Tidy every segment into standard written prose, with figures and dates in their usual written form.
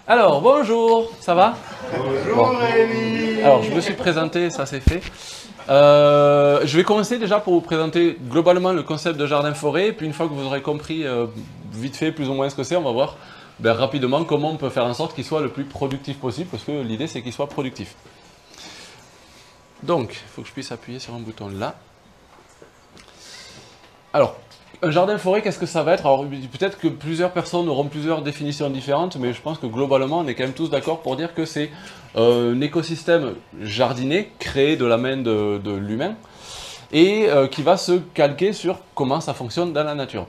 Alors, bonjour, ça va? Bonjour Rémi. Alors, je me suis présenté, ça c'est fait. Je vais commencer déjà pour vous présenter globalement le concept de jardin-forêt, puis une fois que vous aurez compris vite fait plus ou moins ce que c'est, on va voir rapidement comment on peut faire en sorte qu'il soit le plus productif possible, parce que l'idée c'est qu'il soit productif. Donc, il faut que je puisse appuyer sur un bouton là. Alors, un jardin-forêt, qu'est-ce que ça va être? Alors, peut-être que plusieurs personnes auront plusieurs définitions différentes, mais je pense que globalement, on est quand même tous d'accord pour dire que c'est un écosystème jardiné créé de la main de l'humain et qui va se calquer sur comment ça fonctionne dans la nature.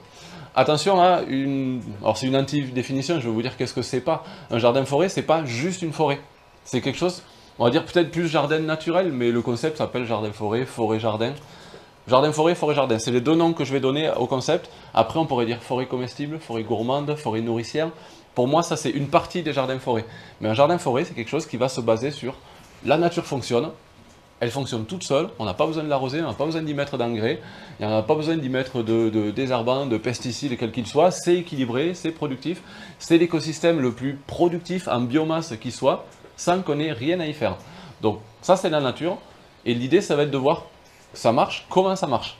Attention à une... Alors, c'est une anti-définition, je vais vous dire qu'est-ce que c'est pas. Un jardin-forêt, c'est pas juste une forêt. C'est quelque chose, on va dire peut-être plus jardin naturel, mais le concept s'appelle jardin-forêt, forêt-jardin. Jardin-forêt, forêt-jardin, c'est les deux noms que je vais donner au concept. Après, on pourrait dire forêt comestible, forêt gourmande, forêt nourricière. Pour moi, ça, c'est une partie des jardins-forêts. Mais un jardin-forêt, c'est quelque chose qui va se baser sur la nature fonctionne, elle fonctionne toute seule, on n'a pas besoin de l'arroser, on n'a pas besoin d'y mettre d'engrais, il n'y a pas besoin d'y mettre de désherbants, de pesticides, quels qu'ils soient. C'est équilibré, c'est productif, c'est l'écosystème le plus productif en biomasse qui soit, sans qu'on ait rien à y faire. Donc, ça, c'est la nature. Et l'idée, ça va être de voir ça marche, comment ça marche.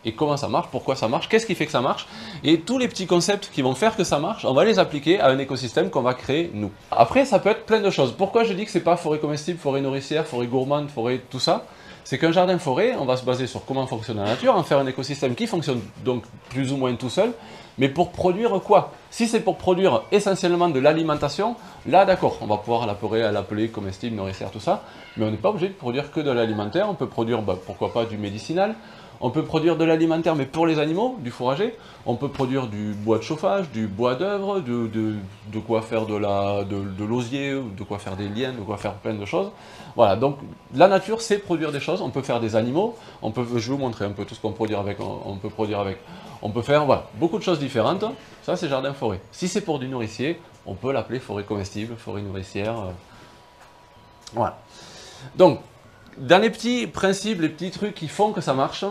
Et comment ça marche, pourquoi ça marche, qu'est-ce qui fait que ça marche. Et tous les petits concepts qui vont faire que ça marche, on va les appliquer à un écosystème qu'on va créer nous. Après, ça peut être plein de choses. Pourquoi je dis que c'est pas forêt comestible, forêt nourricière, forêt gourmande, forêt tout ça? C'est qu'un jardin-forêt, on va se baser sur comment fonctionne la nature, en faire un écosystème qui fonctionne donc plus ou moins tout seul, mais pour produire quoi? Si c'est pour produire essentiellement de l'alimentation, là d'accord, on va pouvoir l'appeler comestible, nourricière, tout ça, mais on n'est pas obligé de produire que de l'alimentaire, on peut produire, pourquoi pas, du médicinal, on peut produire de l'alimentaire, mais pour les animaux, du fourrager, on peut produire du bois de chauffage, du bois d'œuvre, de quoi faire de l'osier, de quoi faire des liens, de quoi faire plein de choses. Voilà, donc la nature, c'est produire des choses, on peut faire des animaux, je vais vous montrer un peu tout ce qu'on peut produire avec, on peut faire voilà, beaucoup de choses différentes, ça c'est jardin-forêt. Si c'est pour du nourricier, on peut l'appeler forêt comestible, forêt nourricière, voilà. Donc, dans les petits principes, les petits trucs qui font que ça marche,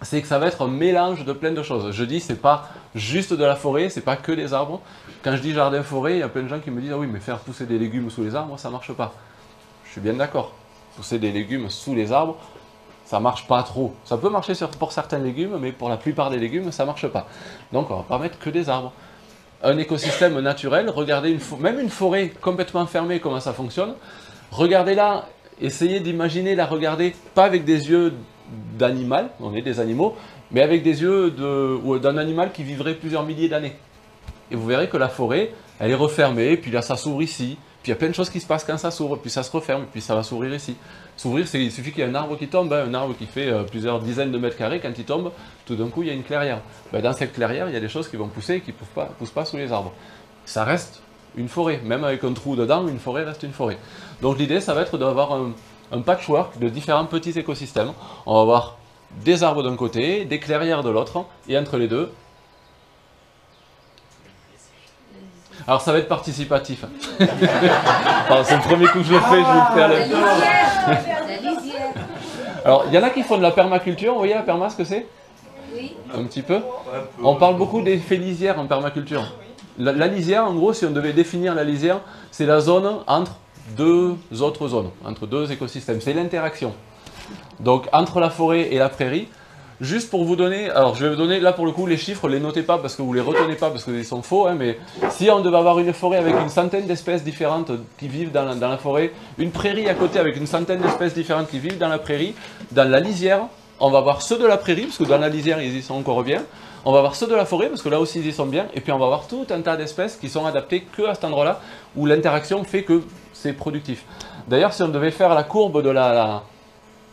c'est que ça va être un mélange de plein de choses. Je dis, c'est pas juste de la forêt, c'est pas que des arbres. Quand je dis jardin-forêt, il y a plein de gens qui me disent « Ah oui, mais faire pousser des légumes sous les arbres, ça marche pas. » Je suis bien d'accord. Pousser des légumes sous les arbres, ça marche pas trop. Ça peut marcher pour certains légumes, mais pour la plupart des légumes, ça marche pas. Donc, on va pas mettre que des arbres. Un écosystème naturel, regardez même une forêt complètement fermée, comment ça fonctionne. Regardez-la. Essayez d'imaginer la regarder, pas avec des yeux d'animal, on est des animaux, mais avec des yeux d'un animal qui vivrait plusieurs milliers d'années. Et vous verrez que la forêt, elle est refermée, puis là ça s'ouvre ici, puis il y a plein de choses qui se passent quand ça s'ouvre, puis ça se referme, puis ça va s'ouvrir ici. S'ouvrir, il suffit qu'il y ait un arbre qui tombe, un arbre qui fait plusieurs dizaines de mètres carrés, quand il tombe, tout d'un coup il y a une clairière. Dans cette clairière, il y a des choses qui vont pousser et qui ne poussent pas sous les arbres. Ça reste une forêt, même avec un trou dedans, une forêt reste une forêt. Donc l'idée, ça va être d'avoir un patchwork de différents petits écosystèmes. On va avoir des arbres d'un côté, des clairières de l'autre, et entre les deux... Alors ça va être participatif. C'est le premier coup que je le fais, je vous le fais à la lisière. Alors, il y en a qui font de la permaculture, vous voyez la perma, ce que c'est? Oui. Un petit peu. On parle beaucoup d'effets lisières en permaculture. La lisière, en gros, si on devait définir la lisière, c'est la zone entre deux autres zones, entre deux écosystèmes. C'est l'interaction. Donc, entre la forêt et la prairie, juste pour vous donner, alors je vais vous donner, là pour le coup, les chiffres, ne les notez pas parce que vous ne les retenez pas parce qu'ils sont faux, hein, mais si on devait avoir une forêt avec une centaine d'espèces différentes qui vivent dans la forêt, une prairie à côté avec une centaine d'espèces différentes qui vivent dans la prairie, dans la lisière, on va voir ceux de la prairie, parce que dans la lisière, ils y sont encore bien. On va voir ceux de la forêt, parce que là aussi, ils y sont bien. Et puis, on va voir tout un tas d'espèces qui sont adaptées que à cet endroit-là, où l'interaction fait que c'est productif. D'ailleurs, si on devait faire la courbe de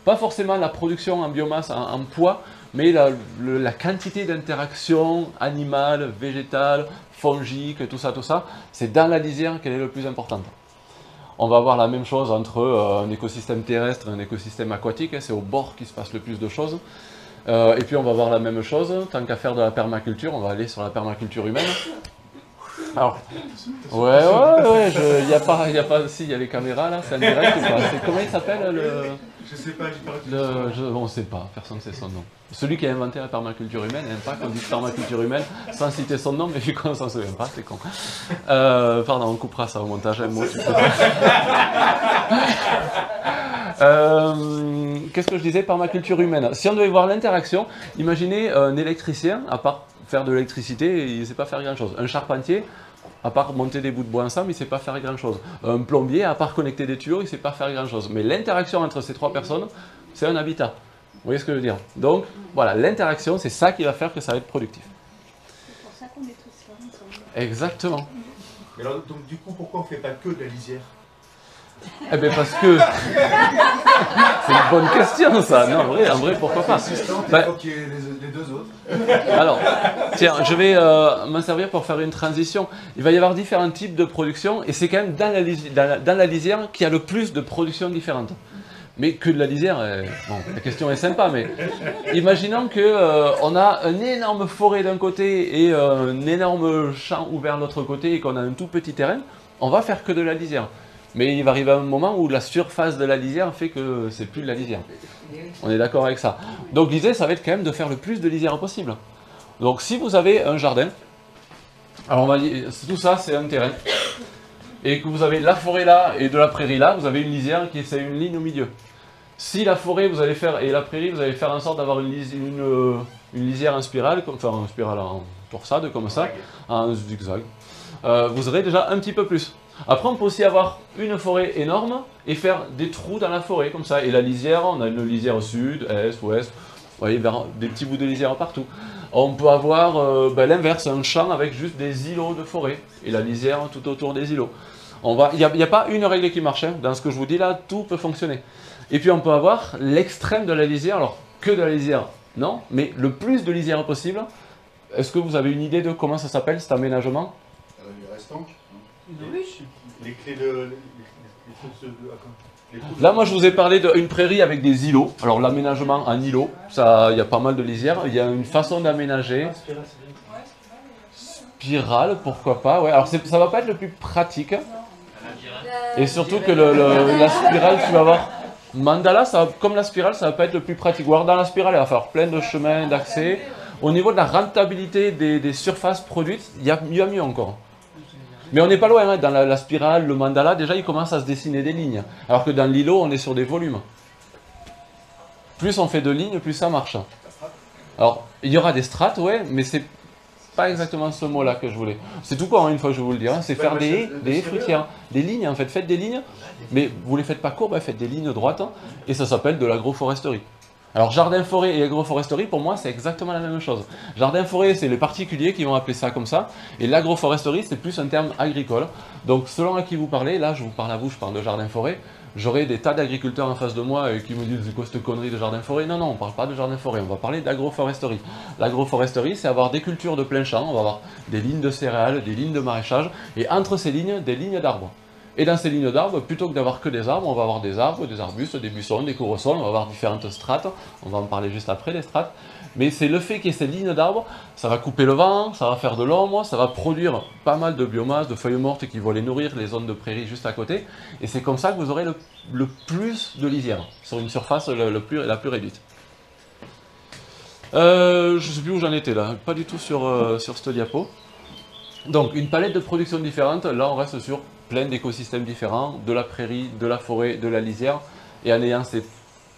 pas forcément la production en biomasse, en poids, mais la quantité d'interaction animale, végétale, fongique, tout ça, c'est dans la lisière qu'elle est le plus importante. On va avoir la même chose entre un écosystème terrestre et un écosystème aquatique, c'est au bord qu'il se passe le plus de choses. Et puis on va voir la même chose, tant qu'à faire de la permaculture, on va aller sur la permaculture humaine. Alors, ouais, il y a pas, si, il y a les caméras là, c'est en direct ou pas? Comment il s'appelle le... Je sais pas, j'ai pas On ne sait pas, personne ne sait son nom. Celui qui a inventé la permaculture humaine n'aime pas qu'on dise permaculture humaine sans citer son nom, mais vu qu'on ne s'en souvient pas, c'est con. Pardon, on coupera ça au montage. Qu'est-ce que je disais, permaculture humaine? Si on devait voir l'interaction, imaginez un électricien, à part faire de l'électricité, il ne sait pas faire grand-chose. Un charpentier, à part monter des bouts de bois ensemble, il ne sait pas faire grand-chose. Un plombier, à part connecter des tuyaux, il ne sait pas faire grand-chose. Mais l'interaction entre ces trois personnes, c'est un habitat. Vous voyez ce que je veux dire? Donc, voilà, l'interaction, c'est ça qui va faire que ça va être productif. C'est pour ça qu'on est tous là ensemble. Exactement. Mais alors, donc, du coup, pourquoi on ne fait pas que de la lisière? Eh bien, parce que... c'est une bonne question, ça. Non, en vrai, pourquoi pas? Il faut qu'il y ait les deux autres. Alors, tiens, je vais m'en servir pour faire une transition. Il va y avoir différents types de production, et c'est quand même dans la lisière qu'il y a le plus de productions différentes. Mais que de la lisière, bon, la question est sympa, mais imaginons qu'on a une énorme forêt d'un côté et un énorme champ ouvert de l'autre côté et qu'on a un tout petit terrain, on va faire que de la lisière. Mais il va arriver un moment où la surface de la lisière fait que c'est plus de la lisière. On est d'accord avec ça. Donc l'idée, ça va être quand même de faire le plus de lisière possible. Donc si vous avez un jardin, alors on va dire, tout ça c'est un terrain, et que vous avez la forêt là et de la prairie là, vous avez une lisière qui est une ligne au milieu. Si la forêt vous allez faire, et la prairie, vous allez faire en sorte d'avoir une lisière en spirale, enfin en spirale en torsade comme ça, en zigzag, vous aurez déjà un petit peu plus. Après, on peut aussi avoir une forêt énorme et faire des trous dans la forêt, comme ça. Et la lisière, on a une lisière sud, est, ouest, vous voyez, des petits bouts de lisière partout. On peut avoir l'inverse, un champ avec juste des îlots de forêt, et la lisière tout autour des îlots. Il n'y a pas une règle qui marche, hein. Dans ce que je vous dis là, tout peut fonctionner. Et puis on peut avoir l'extrême de la lisière, alors que de la lisière, non, mais le plus de lisière possible. Est-ce que vous avez une idée de comment ça s'appelle cet aménagement? Les restants. Les clés de... Là, moi, je vous ai parlé d'une prairie avec des îlots. Alors, l'aménagement en îlot, il y a pas mal de lisières. Il y a une façon d'aménager. Spirale, pourquoi pas. Ouais. Alors, ça ne va pas être le plus pratique. Et surtout que la spirale, tu vas voir... Mandala, comme la spirale, ça ne va pas être le plus pratique. Alors, dans la spirale, il va falloir plein de chemins d'accès. Au niveau de la rentabilité des surfaces produites, il y a mieux encore. Mais on n'est pas loin, hein. Dans la spirale, le mandala, déjà il commence à se dessiner des lignes. Alors que dans l'îlot, on est sur des volumes. Plus on fait de lignes, plus ça marche. Alors, il y aura des strates, ouais, mais c'est pas exactement ce mot-là que je voulais. C'est tout court, hein, une fois que je vous le dis. Hein. C'est faire des haies fruitières. Des lignes, en fait. Faites des lignes, mais vous ne les faites pas courbes, faites des lignes droites. Hein, et ça s'appelle de l'agroforesterie. Alors, jardin-forêt et agroforesterie, pour moi, c'est exactement la même chose. Jardin-forêt, c'est les particuliers qui vont appeler ça comme ça. Et l'agroforesterie, c'est plus un terme agricole. Donc, selon à qui vous parlez, là, je vous parle à vous, je parle de jardin-forêt. J'aurai des tas d'agriculteurs en face de moi qui me disent « C'est quoi cette connerie de jardin-forêt ?» Non, non, on ne parle pas de jardin-forêt, on va parler d'agroforesterie. L'agroforesterie, c'est avoir des cultures de plein champ. On va avoir des lignes de céréales, des lignes de maraîchage. Et entre ces lignes, des lignes d'arbres. Et dans ces lignes d'arbres, plutôt que d'avoir que des arbres, on va avoir des arbres, des arbustes, des buissons, des courresols, on va avoir différentes strates, on va en parler juste après, les strates. Mais c'est le fait qu'il y ait ces lignes d'arbres, ça va couper le vent, ça va faire de l'ombre, ça va produire pas mal de biomasse, de feuilles mortes qui vont aller nourrir les zones de prairie juste à côté. Et c'est comme ça que vous aurez le plus de lisière, sur une surface la plus réduite. Je ne sais plus où j'en étais là, pas du tout sur cette diapo. Donc une palette de production différente, là on reste sur plein d'écosystèmes différents, de la prairie, de la forêt, de la lisière, et en ayant ces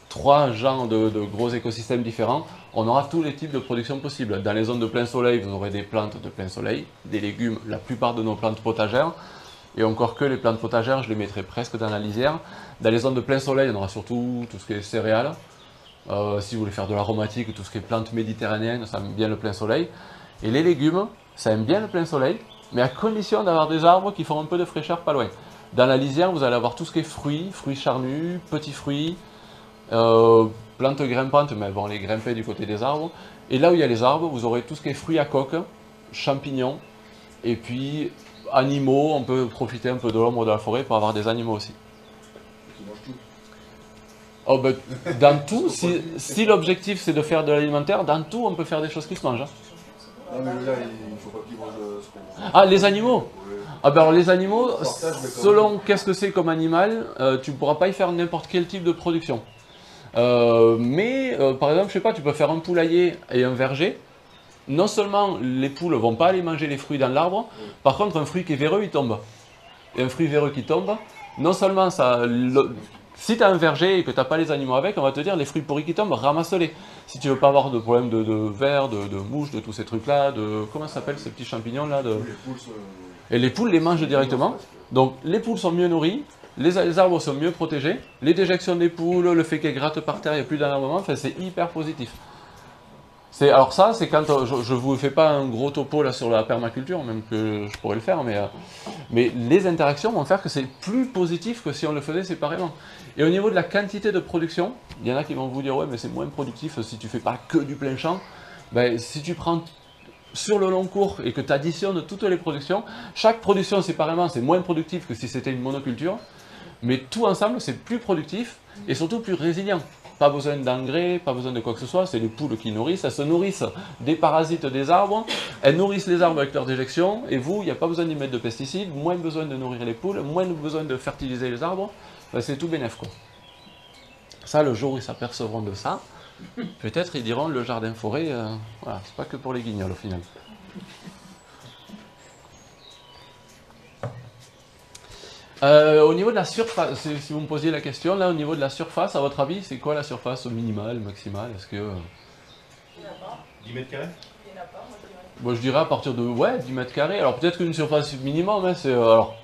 trois genres de gros écosystèmes différents, on aura tous les types de production possibles. Dans les zones de plein soleil, vous aurez des plantes de plein soleil, des légumes, la plupart de nos plantes potagères, et encore que les plantes potagères, je les mettrai presque dans la lisière. Dans les zones de plein soleil, on aura surtout tout ce qui est céréales. Si vous voulez faire de l'aromatique, tout ce qui est plantes méditerranéennes, ça aime bien le plein soleil. Et les légumes, ça aime bien le plein soleil, mais à condition d'avoir des arbres qui font un peu de fraîcheur pas loin. Dans la lisière, vous allez avoir tout ce qui est fruits, fruits charnus, petits fruits, plantes grimpantes, mais elles vont les grimper du côté des arbres. Et là où il y a les arbres, vous aurez tout ce qui est fruits à coque, champignons, et puis animaux, on peut profiter un peu de l'ombre de la forêt pour avoir des animaux aussi. Qui mangent tout. Oh, ben, dans tout, si l'objectif c'est de faire de l'alimentaire, dans tout on peut faire des choses qui se mangent. Hein. Non mais là, il ne faut pas qu'ils mangent ce qu'on mange. Ah, les animaux? Ouais. Ah ben alors les animaux, Partage, selon qu'est-ce que c'est comme animal, tu ne pourras pas y faire n'importe quel type de production. Par exemple, je sais pas, tu peux faire un poulailler et un verger. Non seulement les poules vont pas aller manger les fruits dans l'arbre, par contre un fruit qui est véreux, il tombe. Et un fruit véreux qui tombe, non seulement ça... Si tu as un verger et que tu n'as pas les animaux avec, on va te dire les fruits pourris qui tombent, ramasse-les. Si tu veux pas avoir de problème de vers, de mouches, de tous ces trucs-là, de... Comment ça s'appelle ces petits champignons là de... Et les poules les mangent directement. Donc les poules sont mieux nourries, les arbres sont mieux protégés, les déjections des poules, le fait qu'elles grattent par terre, il n'y a plus d'enherbement, enfin, c'est hyper positif. Alors ça, c'est quand, je ne vous fais pas un gros topo là sur la permaculture, même que je pourrais le faire, mais les interactions vont faire que c'est plus positif que si on le faisait séparément. Et au niveau de la quantité de production, il y en a qui vont vous dire, ouais, mais c'est moins productif si tu ne fais pas que du plein champ. Ben, si tu prends sur le long cours et que tu additionnes toutes les productions, chaque production séparément, c'est moins productif que si c'était une monoculture, mais tout ensemble, c'est plus productif et surtout plus résilient. Pas besoin d'engrais, pas besoin de quoi que ce soit, c'est les poules qui nourrissent, elles se nourrissent des parasites des arbres, elles nourrissent les arbres avec leur déjection, et vous, il n'y a pas besoin d'y mettre de pesticides, moins besoin de nourrir les poules, moins besoin de fertiliser les arbres, ben c'est tout bénef quoi. Ça, le jour où ils s'apercevront de ça, peut-être ils diront le jardin-forêt, voilà, c'est pas que pour les guignols au final. Au niveau de la surface, si vous me posiez la question, là au niveau de la surface, à votre avis, c'est quoi la surface minimale, maximale? Est-ce que... 10 mètres carrés? Moi je dirais à partir de 10 mètres carrés. Alors peut-être qu'une surface minimum, hein, c'est... alors,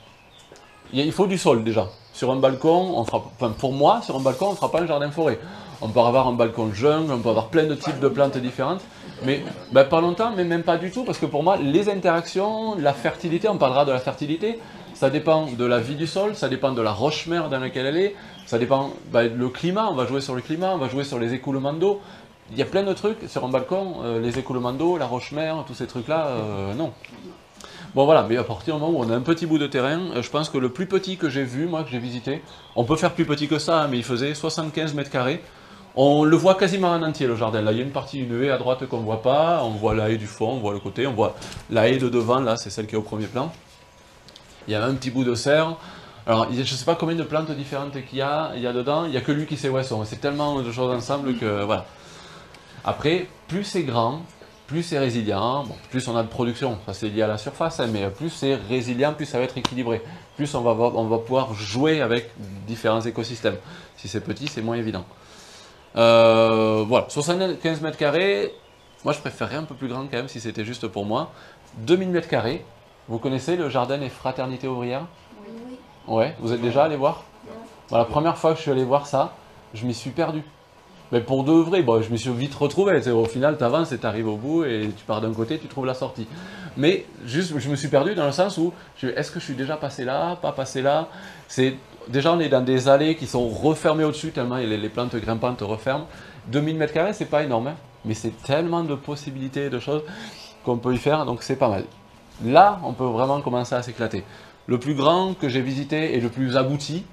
il faut du sol déjà. Sur un balcon, on fera, enfin pour moi, sur un balcon, on ne fera pas un jardin-forêt. On peut avoir un balcon jungle, on peut avoir plein de types de plantes différentes, mais ben, pas longtemps, mais même pas du tout, parce que pour moi, les interactions, la fertilité, on parlera de la fertilité, ça dépend de la vie du sol, ça dépend de la roche-mère dans laquelle elle est, ça dépend le climat, on va jouer sur le climat, on va jouer sur les écoulements d'eau. Il y a plein de trucs sur un balcon, les écoulements d'eau, la roche-mère, tous ces trucs-là, non. Bon voilà, mais à partir du moment où on a un petit bout de terrain, je pense que le plus petit que j'ai vu, moi, que j'ai visité, on peut faire plus petit que ça, hein, mais il faisait 75 mètres carrés. On le voit quasiment en entier le jardin, là il y a une partie, une haie à droite qu'on ne voit pas, on voit la haie du fond, on voit le côté, on voit la haie de devant, là c'est celle qui est au premier plan. Il y a un petit bout de serre. Alors, je ne sais pas combien de plantes différentes qu'il y a dedans, il n'y a que lui qui sait où elles sont. C'est tellement de choses ensemble que, voilà. Après, plus c'est grand, plus c'est résilient, bon, plus on a de production, ça c'est lié à la surface, hein, mais plus c'est résilient, plus ça va être équilibré. Plus on va pouvoir jouer avec différents écosystèmes. Si c'est petit, c'est moins évident. Voilà, 75 mètres carrés, moi je préférerais un peu plus grand quand même si c'était juste pour moi. 2000 mètres carrés. Vous connaissez le jardin des fraternités ouvrières? Oui. Ouais, vous êtes déjà allé voir? Bon, la première fois que je suis allé voir ça, je m'y suis perdu. Mais pour de vrai, bon, je me suis vite retrouvé. Au final, tu avances et tu arrives au bout et tu pars d'un côté, tu trouves la sortie. Mais juste, je me suis perdu dans le sens où, est-ce que je suis déjà passé là, pas passé là? Déjà, on est dans des allées qui sont refermées au-dessus, tellement les plantes grimpantes referment. 2000 mètres carrés, c'est pas énorme, hein, mais c'est tellement de possibilités, de choses qu'on peut y faire, donc c'est pas mal. Là, on peut vraiment commencer à s'éclater. Le plus grand que j'ai visité et le plus abouti,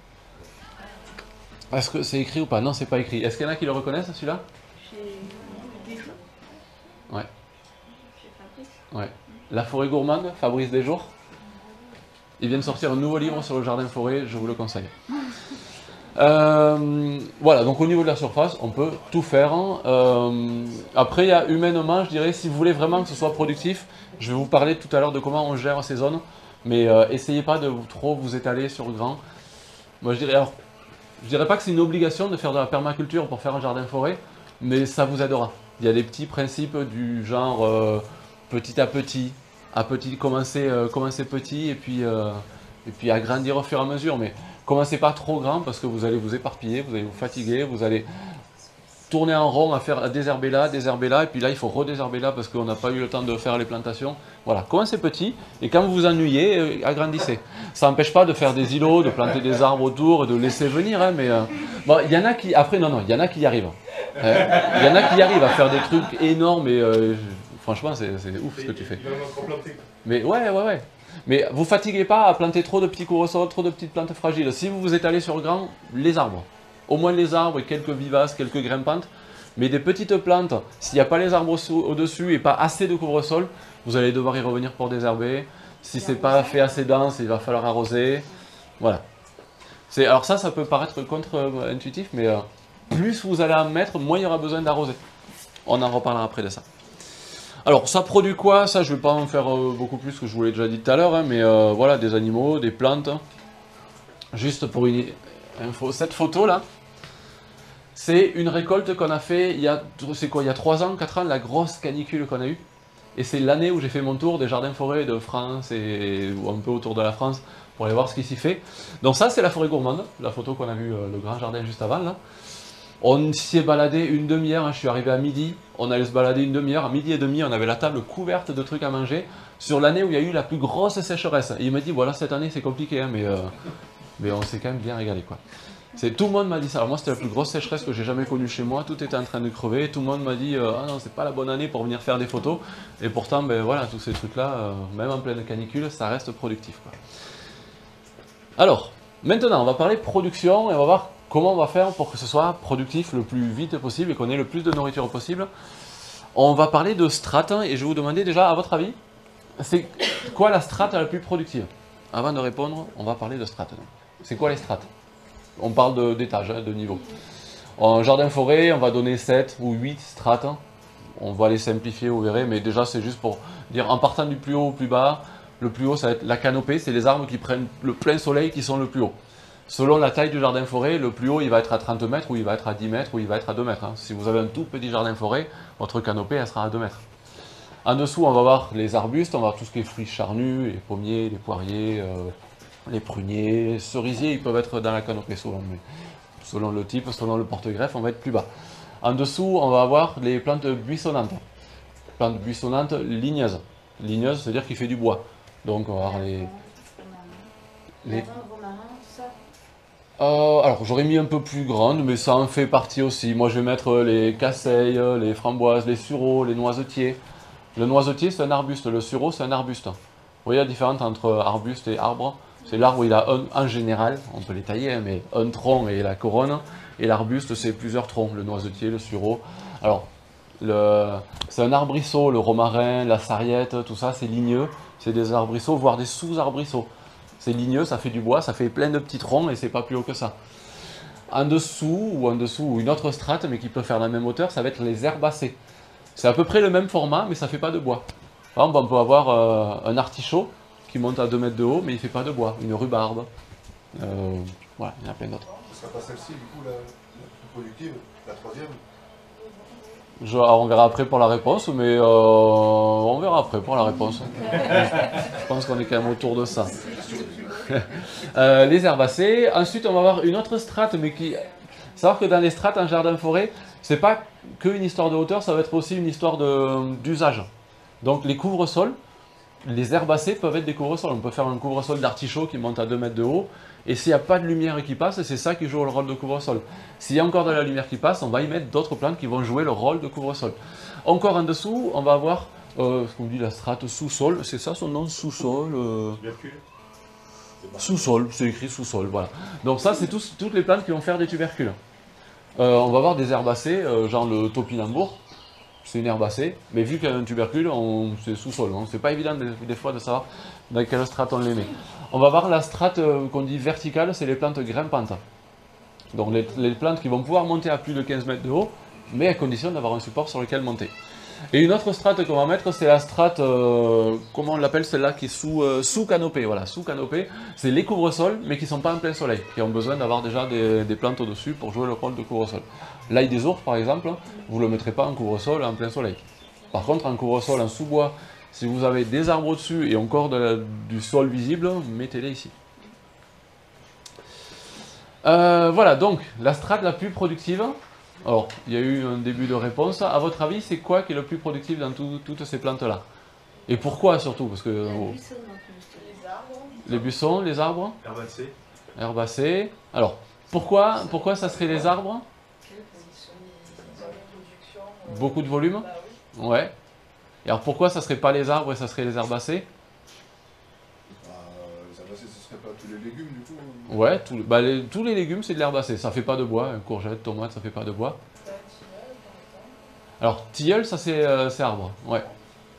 est-ce que c'est écrit ou pas? Non, c'est pas écrit. Est-ce qu'il y en a qui le reconnaissent, celui-là? Chez Desjours. Ouais. Chez Fabrice. Ouais. La forêt gourmande, Fabrice Desjours. Il vient de sortir un nouveau livre sur le jardin-forêt, je vous le conseille. Voilà, donc au niveau de la surface, on peut tout faire. Après, il y a humainement, je dirais, si vous voulez vraiment que ce soit productif, je vais vous parler tout à l'heure de comment on gère ces zones, mais essayez pas de trop vous étaler sur grand. Moi, je dirais, alors, je dirais pas que c'est une obligation de faire de la permaculture pour faire un jardin-forêt, mais ça vous aidera. Il y a des petits principes du genre petit à petit, commencer petit et puis agrandir au fur et à mesure. Mais commencez pas trop grand parce que vous allez vous éparpiller, vous allez vous fatiguer, vous allez tourner en rond à désherber là, et puis là il faut redésherber là parce qu'on n'a pas eu le temps de faire les plantations. Voilà, commencez petit et quand vous vous ennuyez, agrandissez. Ça n'empêche pas de faire des îlots, de planter des arbres autour, de laisser venir, hein, mais bon, il y en a qui, après non, il y en a qui y arrivent. Il y en a qui y arrivent à faire des trucs énormes et franchement c'est ouf ce que tu fais. Mais ouais. Mais vous fatiguez pas à planter trop de petits courts-sols, trop de petites plantes fragiles. Si vous vous étalez sur grand, les arbres. Au moins les arbres et quelques vivaces, quelques grimpantes. Mais des petites plantes, s'il n'y a pas les arbres au-dessus et pas assez de couvre-sol, vous allez devoir y revenir pour désherber. Si c'est pas fait assez dense, il va falloir arroser. Voilà. Alors ça peut paraître contre-intuitif, mais plus vous allez en mettre, moins il y aura besoin d'arroser. On en reparlera après de ça. Alors, ça produit quoi? Ça, je ne vais pas en faire beaucoup plus que je vous l'ai déjà dit tout à l'heure, hein, mais voilà, des animaux, des plantes. Juste pour une info, cette photo-là, c'est une récolte qu'on a fait il y a 3 ans, 4 ans, la grosse canicule qu'on a eue. Et c'est l'année où j'ai fait mon tour des jardins-forêts de France et ou un peu autour de la France pour aller voir ce qui s'y fait. Donc ça, c'est la forêt gourmande, la photo qu'on a vue, le grand jardin juste avant, là. On s'y est baladé une demi-heure, hein, je suis arrivé à midi, on allait se balader une demi-heure, à midi et demi, on avait la table couverte de trucs à manger, sur l'année où il y a eu la plus grosse sécheresse. Et il m'a dit, voilà, cette année c'est compliqué, hein, mais on s'est quand même bien régalé, quoi. Tout le monde m'a dit ça. Alors moi, c'était la plus grosse sécheresse que j'ai jamais connue chez moi. Tout était en train de crever. Tout le monde m'a dit ah non, c'est pas la bonne année pour venir faire des photos. Et pourtant, ben voilà, tous ces trucs-là, même en pleine canicule, ça reste productif, quoi. Alors, maintenant, on va parler production et on va voir comment on va faire pour que ce soit productif le plus vite possible et qu'on ait le plus de nourriture possible. On va parler de strates et je vais vous demander déjà, à votre avis, c'est quoi la strate la plus productive? Avant de répondre, on va parler de strates. C'est quoi les strates? On parle d'étages, de niveau. En jardin-forêt, on va donner 7 ou 8 strates. On va les simplifier, vous verrez, mais déjà c'est juste pour dire en partant du plus haut au plus bas, le plus haut ça va être la canopée, c'est les arbres qui prennent le plein soleil qui sont le plus haut. Selon la taille du jardin-forêt, le plus haut il va être à 30 mètres, ou il va être à 10 mètres, ou il va être à 2 mètres. Si vous avez un tout petit jardin-forêt, votre canopée elle sera à 2 mètres. En dessous, on va voir les arbustes, on va voir tout ce qui est fruits charnus, les pommiers, les poiriers, les pruniers, les cerisiers, ils peuvent être dans la canopée souvent, mais selon le type, selon le porte-greffe, on va être plus bas. En dessous, on va avoir les plantes buissonnantes. Plantes buissonnantes ligneuses. Ligneuse, c'est-à-dire qu'il fait du bois. Donc, on va avoir les... alors, j'aurais mis un peu plus grande, mais ça en fait partie aussi. Moi, je vais mettre les casseilles, les framboises, les sureaux, les noisetiers. Le noisetier, c'est un arbuste. Le sureau, c'est un arbuste. Vous voyez la différence entre arbuste et arbre? C'est l'arbre, il a en général, on peut les tailler, hein, mais un tronc et la couronne. Et l'arbuste, c'est plusieurs troncs. Le noisetier, le sureau. Alors, c'est un arbrisseau, le romarin, la sarriette, tout ça, c'est ligneux. C'est des arbrisseaux, voire des sous-arbrisseaux. C'est ligneux, ça fait du bois, ça fait plein de petits troncs et c'est pas plus haut que ça. En dessous, ou une autre strate, mais qui peut faire la même hauteur, ça va être les herbacées. C'est à peu près le même format, mais ça fait pas de bois. Par exemple, on peut avoir un artichaut qui monte à 2 mètres de haut, mais il fait pas de bois. Une rhubarbe. Voilà, il y en a plein d'autres. Ce sera pas celle-ci, du coup, la plus productive, la troisième? Alors, on verra après pour la réponse, mais on verra après pour la réponse. Je pense qu'on est quand même autour de ça. Les herbacées. Ensuite, on va avoir une autre strate, mais qui... Savoir que dans les strates en jardin-forêt, c'est pas qu'une histoire de hauteur, ça va être aussi une histoire d'usage. Donc les couvre-sols, les herbacées peuvent être des couvre-sols. On peut faire un couvre-sol d'artichaut qui monte à 2 mètres de haut, et s'il n'y a pas de lumière qui passe, c'est ça qui joue le rôle de couvre-sol. S'il y a encore de la lumière qui passe, on va y mettre d'autres plantes qui vont jouer le rôle de couvre-sol. Encore en dessous, on va avoir ce qu'on dit la strate sous-sol, c'est ça son nom, sous-sol Sous-sol, c'est écrit sous-sol, voilà. Donc ça, c'est toutes les plantes qui vont faire des tubercules. On va avoir des herbacées, genre le topinambour, c'est une herbacée, mais vu qu'il y a un tubercule, c'est sous-sol. Hein. C'est pas évident des fois de savoir dans quelle strate on les met. On va voir la strate qu'on dit verticale, c'est les plantes grimpantes. Donc les plantes qui vont pouvoir monter à plus de 15 mètres de haut, mais à condition d'avoir un support sur lequel monter. Et une autre strate qu'on va mettre, c'est la strate, comment on l'appelle celle-là, qui est sous canopée. Voilà, sous canopée, c'est les couvre-sols, mais qui ne sont pas en plein soleil, qui ont besoin d'avoir déjà des plantes au-dessus pour jouer le rôle de couvre-sol. L'ail des ours, par exemple, vous ne le mettrez pas en couvre-sol en plein soleil. Par contre, en couvre-sol, en sous-bois, si vous avez des arbres au-dessus et encore du sol visible, mettez-les ici. Voilà, donc, la strate la plus productive. Alors, il y a eu un début de réponse. À votre avis, c'est quoi qui est le plus productif dans toutes ces plantes-là? Et pourquoi surtout? Parce que les buissons, les arbres, Herbacées. Herbacées. Alors, pourquoi ça serait les arbres? Beaucoup de volume? Ouais. Et alors pourquoi ça serait pas les arbres et ça serait les herbacées? Les herbacées, ce serait pas tous les légumes, du coup? Ouais, tous les légumes, c'est de l'herbacée. Ça fait pas de bois. Courgette, tomate, ça fait pas de bois. Alors, tilleul, ça c'est arbre. Ouais.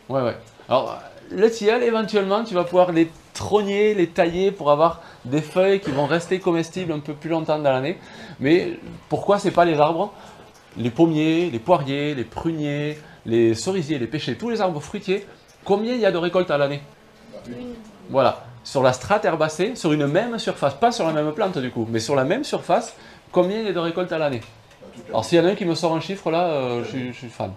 Ouais. Alors, le tilleul, éventuellement, tu vas pouvoir les trogner, les tailler pour avoir des feuilles qui vont rester comestibles un peu plus longtemps dans l'année. Mais pourquoi c'est pas les arbres? Les pommiers, les poiriers, les pruniers, les cerisiers, les pêchers, tous les arbres fruitiers, combien il y a de récoltes à l'année? Une. Voilà, sur la strate herbacée, sur une même surface, pas sur la même plante du coup, mais sur la même surface, combien il y a de récoltes à l'année? Alors s'il y en a un qui me sort un chiffre là, je suis fan.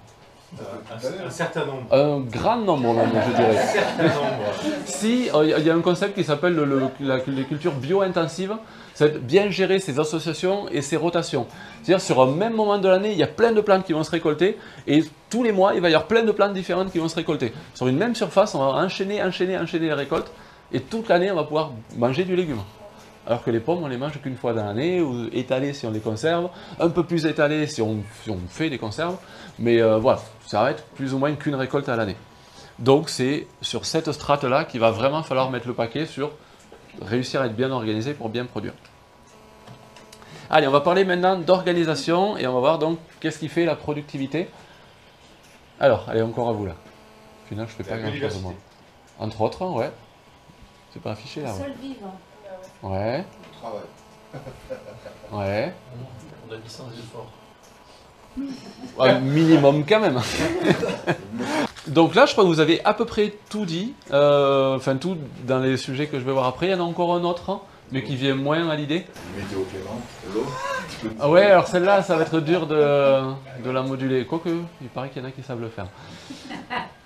Un certain nombre. Un grand nombre même, je dirais. Un certain nombre. Si, il y a un concept qui s'appelle les cultures bio-intensives, c'est bien gérer ses associations et ses rotations. C'est-à-dire sur un même moment de l'année, il y a plein de plantes qui vont se récolter et tous les mois, il va y avoir plein de plantes différentes qui vont se récolter. Sur une même surface, on va enchaîner les récoltes et toute l'année, on va pouvoir manger du légume. Alors que les pommes, on les mange qu'une fois dans l'année, ou étalées si on les conserve, un peu plus étalées si on fait des conserves, mais voilà, ça va être plus ou moins qu'une récolte à l'année. Donc c'est sur cette strate-là qu'il va vraiment falloir mettre le paquet sur réussir à être bien organisé pour bien produire. Allez, on va parler maintenant d'organisation et on va voir donc qu'est-ce qui fait la productivité. Alors, allez, encore à vous là. Au final, je fais pas grand-chose de moi. Entre autres, ouais. C'est pas affiché là. Le Ouais. sol vivant. Ouais. Travail. Ouais. On a dit sans effort. Un minimum quand même. Donc là, je crois que vous avez à peu près tout dit. Enfin, tout dans les sujets que je vais voir après. Il y en a encore un autre, hein, mais qui vient moins à l'idée. Météo clément, l'eau. Ah ouais, alors celle-là, ça va être dur de la moduler. Quoique, il paraît qu'il y en a qui savent le faire.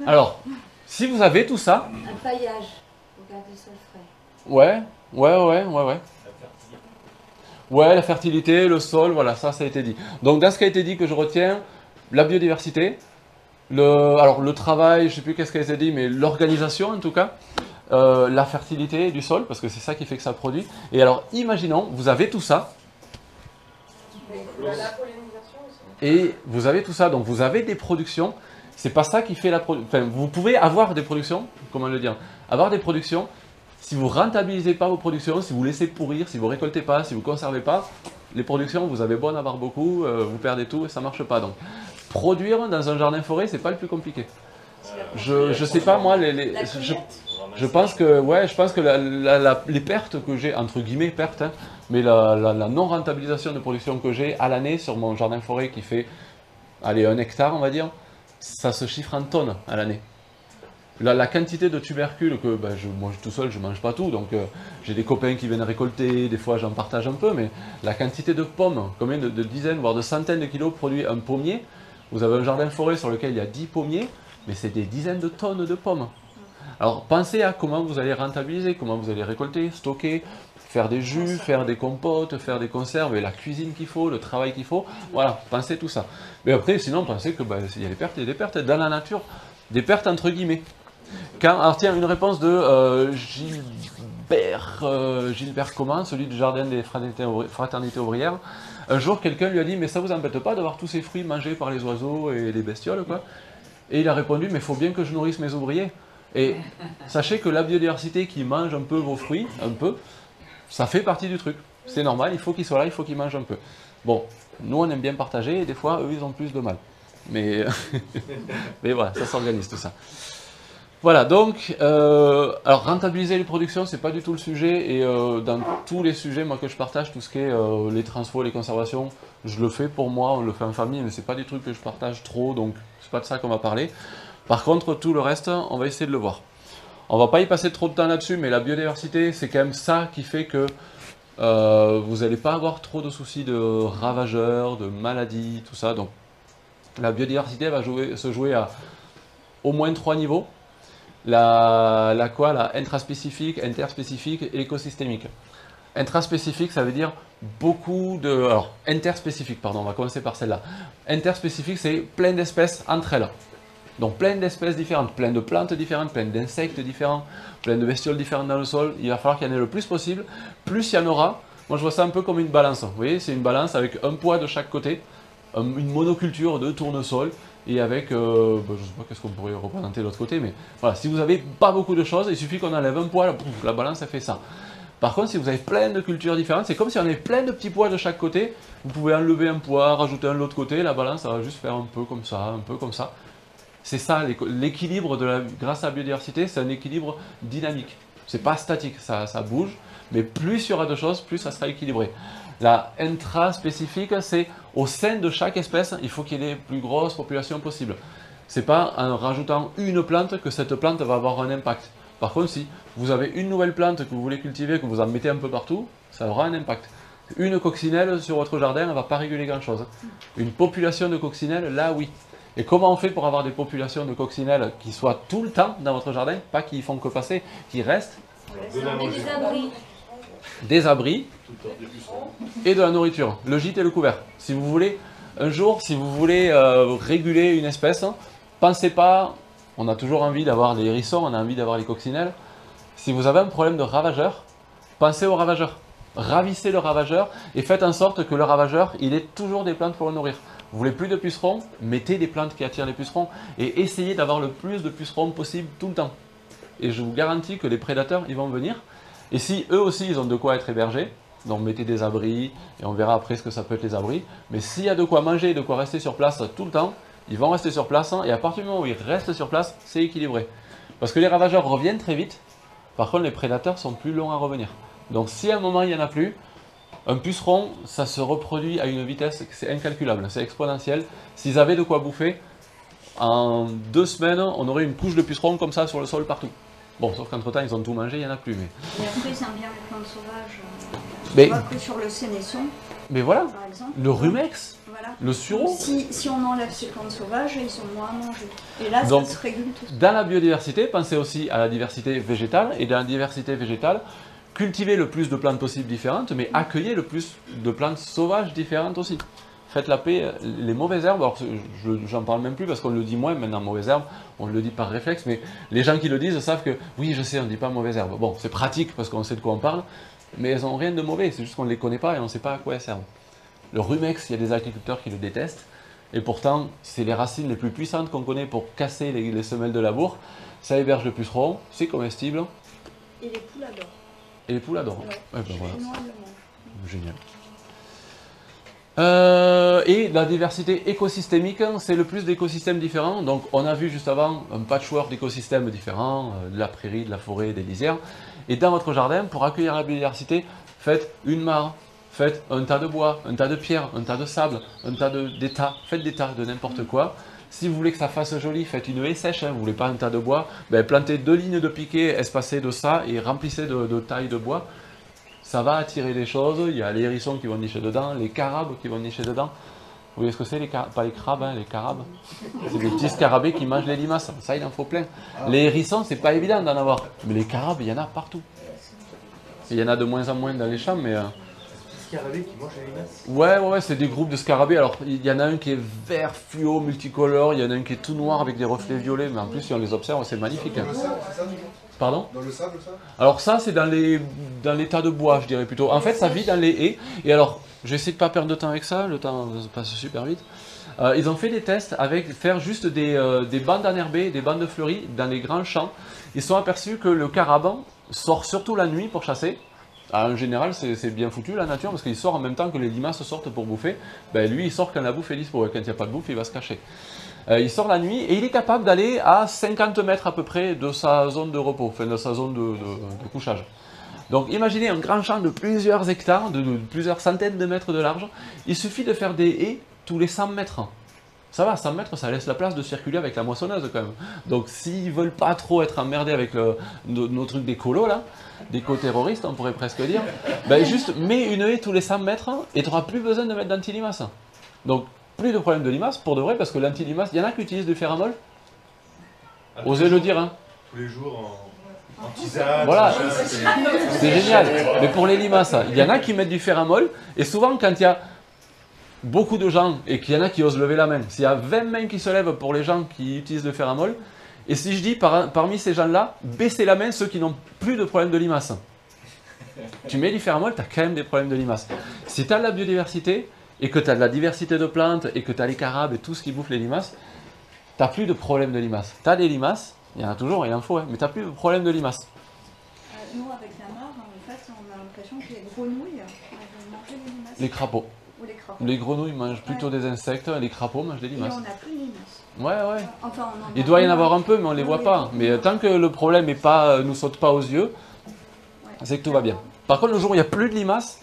Alors, si vous avez tout ça, Un paillage pour garder le sol frais. ouais. Ouais, la fertilité, le sol, voilà, ça a été dit. Donc dans ce qui a été dit que je retiens, la biodiversité, alors le travail, je ne sais plus qu'est-ce qui a été dit, mais l'organisation en tout cas, la fertilité du sol, parce que c'est ça qui fait que ça produit. Et alors imaginons, vous avez tout ça, La pollinisation aussi. et vous avez tout ça, donc vous avez des productions, c'est pas ça qui fait la production. Enfin, vous pouvez avoir des productions, comment le dire, avoir des productions. Si vous rentabilisez pas vos productions, si vous laissez pourrir, si vous récoltez pas, si vous conservez pas, les productions, vous avez beau en avoir beaucoup, vous perdez tout et ça marche pas. Donc, produire dans un jardin forêt, c'est pas le plus compliqué. Je sais pas moi, je pense que ouais, je pense que les pertes que j'ai, entre guillemets pertes, hein, mais la non rentabilisation de production que j'ai à l'année sur mon jardin forêt qui fait, allez, 1 hectare on va dire, ça se chiffre en tonnes à l'année. La quantité de tubercules que moi tout seul je mange pas tout, donc j'ai des copains qui viennent récolter, des fois j'en partage un peu, mais la quantité de pommes, combien de dizaines voire de centaines de kilos produit un pommier, vous avez un jardin forêt sur lequel il y a 10 pommiers, mais c'est des dizaines de tonnes de pommes. Alors pensez à comment vous allez rentabiliser, comment vous allez récolter, stocker, faire des jus, faire des compotes, faire des conserves, et la cuisine qu'il faut, le travail qu'il faut, voilà, pensez tout ça. Mais après sinon pensez que il y a des pertes et des pertes dans la nature, des pertes entre guillemets. Alors tiens, une réponse de Gilbert Comment, celui du jardin des fraternités ouvrières. Un jour, quelqu'un lui a dit « Mais ça vous embête pas d'avoir tous ces fruits mangés par les oiseaux et les bestioles, quoi ?» Et il a répondu « Mais il faut bien que je nourrisse mes ouvriers. » Et sachez que la biodiversité qui mange un peu vos fruits, un peu, ça fait partie du truc. C'est normal, il faut qu'ils soient là, il faut qu'ils mangent un peu. Bon, nous on aime bien partager, et des fois, eux, ils ont plus de mal. Mais, mais voilà, ça s'organise tout ça. Voilà, donc, alors rentabiliser les productions, c'est pas du tout le sujet, et dans tous les sujets moi, que je partage, tout ce qui est les transfos, les conservations, je le fais pour moi, on le fait en famille, mais c'est pas des trucs que je partage trop, donc c'est pas de ça qu'on va parler. Par contre, tout le reste, on va essayer de le voir. On va pas y passer trop de temps là-dessus, mais la biodiversité, c'est quand même ça qui fait que vous n'allez pas avoir trop de soucis de ravageurs, de maladies, tout ça, donc la biodiversité va se jouer à au moins 3 niveaux. La intraspécifique, interspécifique et écosystémique. Intraspécifique, ça veut dire beaucoup de... Alors, interspécifique, pardon, on va commencer par celle-là. Interspécifique, c'est plein d'espèces entre elles. Donc plein d'espèces différentes, plein de plantes différentes, plein d'insectes différents, plein de bestioles différentes dans le sol. Il va falloir qu'il y en ait le plus possible. Plus il y en aura, moi je vois ça un peu comme une balance. Vous voyez, c'est une balance avec un poids de chaque côté, une monoculture de tournesol, et avec, je ne sais pas qu'est-ce qu'on pourrait représenter de l'autre côté, mais voilà, si vous n'avez pas beaucoup de choses, il suffit qu'on enlève un poids, la balance elle fait ça. Par contre, si vous avez plein de cultures différentes, c'est comme si on avait plein de petits poids de chaque côté, vous pouvez enlever un poids, rajouter un de l'autre côté, la balance ça va juste faire un peu comme ça, un peu comme ça. C'est ça, l'équilibre grâce à la biodiversité, c'est un équilibre dynamique. C'est pas statique, ça bouge, mais plus il y aura de choses, plus ça sera équilibré. La intra-spécifique, c'est au sein de chaque espèce, il faut qu'il y ait les plus grosses populations possibles. C'est pas en rajoutant une plante que cette plante va avoir un impact. Par contre, si vous avez une nouvelle plante que vous voulez cultiver, que vous en mettez un peu partout, ça aura un impact. Une coccinelle sur votre jardin, elle ne va pas réguler grand-chose. Une population de coccinelles, là, oui. Et comment on fait pour avoir des populations de coccinelles qui soient tout le temps dans votre jardin, pas qui font que passer, qui restent? Des abris. Des abris et de la nourriture, le gîte et le couvert. Si vous voulez, un jour, si vous voulez réguler une espèce, pensez pas, on a toujours envie d'avoir les hérissons, on a envie d'avoir les coccinelles. Si vous avez un problème de ravageur, pensez au ravageur. Ravissez le ravageur et faites en sorte que le ravageur, il ait toujours des plantes pour le nourrir. Vous voulez plus de pucerons, mettez des plantes qui attirent les pucerons et essayez d'avoir le plus de pucerons possible tout le temps. Et je vous garantis que les prédateurs, ils vont venir. Et si eux aussi, ils ont de quoi être hébergés, donc mettez des abris, et on verra après ce que ça peut être les abris. Mais s'il y a de quoi manger et de quoi rester sur place tout le temps, ils vont rester sur place, et à partir du moment où ils restent sur place, c'est équilibré. Parce que les ravageurs reviennent très vite, par contre les prédateurs sont plus longs à revenir. Donc si à un moment il n'y en a plus, un puceron, ça se reproduit à une vitesse, c'est incalculable, c'est exponentiel. S'ils avaient de quoi bouffer, en 2 semaines, on aurait une couche de pucerons comme ça sur le sol partout. Bon, sauf qu'entre temps, ils ont tout mangé, il n'y en a plus. Mais... Et après, ils aiment bien les plantes sauvages. Mais... On voit que sur le sénesson, mais voilà, par exemple. le rumex, voilà. Le sureau. Si on enlève ces plantes sauvages, ils sont moins à manger. Et là, donc, ça se régule tout ça. Dans la biodiversité, pensez aussi à la diversité végétale. Et dans la diversité végétale, cultivez le plus de plantes possibles différentes, mais accueillez le plus de plantes sauvages différentes aussi. Faites la paix, les mauvaises herbes, alors j'en parle même plus parce qu'on le dit moins maintenant, mauvaises herbes, on le dit par réflexe, mais les gens qui le disent savent que, oui je sais, on ne dit pas mauvaises herbes. Bon, c'est pratique parce qu'on sait de quoi on parle, mais elles n'ont rien de mauvais, c'est juste qu'on ne les connaît pas et on ne sait pas à quoi elles servent. Le rumex, il y a des agriculteurs qui le détestent, et pourtant, c'est les racines les plus puissantes qu'on connaît pour casser les semelles de labour. Ça héberge le puceron, c'est comestible. Et les poules adorent. Et les poules adorent. Ouais. Ouais, ben voilà. Sinon, elles le mangent. Génial. Et la diversité écosystémique, c'est le plus d'écosystèmes différents. Donc on a vu juste avant un patchwork d'écosystèmes différents, de la prairie, de la forêt, des lisières. Et dans votre jardin, pour accueillir la biodiversité, faites une mare, faites un tas de bois, un tas de pierres, un tas de sable, un tas d'états, faites des tas de n'importe quoi. Si vous voulez que ça fasse joli, faites une haie sèche, hein, vous ne voulez pas un tas de bois, ben, plantez 2 lignes de piquets espacées de ça et remplissez de tailles de bois. Ça va attirer des choses, il y a les hérissons qui vont nicher dedans, les carabes qui vont nicher dedans. Vous voyez ce que c'est, pas les crabes, hein, les carabes. C'est des petits scarabées qui mangent les limaces, ça il en faut plein. Les hérissons, c'est pas évident d'en avoir, mais les carabes, il y en a partout. Il y en a de moins en moins dans les champs, mais... Scarabées qui mangent les limaces? Ouais, c'est des groupes de scarabées. Alors, il y en a un qui est vert fluo, multicolore, il y en a un qui est tout noir avec des reflets violets, mais en plus, si on les observe, c'est magnifique. Hein. Pardon? Dans le sable, ça? Alors ça, c'est dans les tas de bois, je dirais plutôt. En fait, ça vit dans les haies. Et alors, j'essaie de ne pas perdre de temps avec ça, le temps passe super vite. Ils ont fait des tests avec faire juste des bandes enherbées, des bandes fleuries dans les grands champs. Ils se sont aperçus que le carabe sort surtout la nuit pour chasser. En général, c'est bien foutu la nature parce qu'il sort en même temps que les limaces sortent pour bouffer. Ben, lui, il sort quand la bouffe est dispo. Et quand il n'y a pas de bouffe, il va se cacher. Il sort la nuit et il est capable d'aller à 50 mètres à peu près de sa zone de repos, enfin de sa zone de couchage. Donc imaginez un grand champ de plusieurs hectares, de plusieurs centaines de mètres de large. Il suffit de faire des haies tous les 100 mètres. Ça va, 100 mètres, ça laisse la place de circuler avec la moissonneuse quand même. Donc s'ils veulent pas trop être emmerdés avec nos trucs d'écolo là, d'éco-terroristes on pourrait presque dire, ben juste mets une haie tous les 100 mètres et tu n'auras plus besoin de mettre d'anti-limaces. Donc plus de problème de limaces, pour de vrai, parce que l'anti-limace, il y en a qui utilisent du féramol. Osez le dire, hein. Tous les jours en tisane. Voilà, c'est génial. Mais pour les limaces, il y en a qui mettent du féramol, et souvent quand il y a beaucoup de gens, et qu'il y en a qui osent lever la main, s'il y a 20 mains qui se lèvent pour les gens qui utilisent le féramol, et si je dis parmi ces gens-là, baissez la main ceux qui n'ont plus de problème de limaces. Tu mets du féramol, tu as quand même des problèmes de limaces. Si tu as de la biodiversité, et que tu as de la diversité de plantes, et que tu as les carabes et tout ce qui bouffe les limaces, tu n'as plus de problème de limaces. Tu as des limaces, il y en a toujours, il en faut, hein, mais tu n'as plus de problème de limaces. Nous, avec la mare, en fait, on a l'impression que les grenouilles mangent les limaces. Les crapauds. Ou les crapauds. Les grenouilles mangent plutôt des insectes, les crapauds mangent des Et limaces. on n'a plus de limaces. Ouais. Enfin, on en Il doit y en a avoir un peu, mais on ne les voit pas. Mais tant que le problème ne nous saute pas aux yeux, c'est que tout va bien. Par contre, le jour où il n'y a plus de limaces,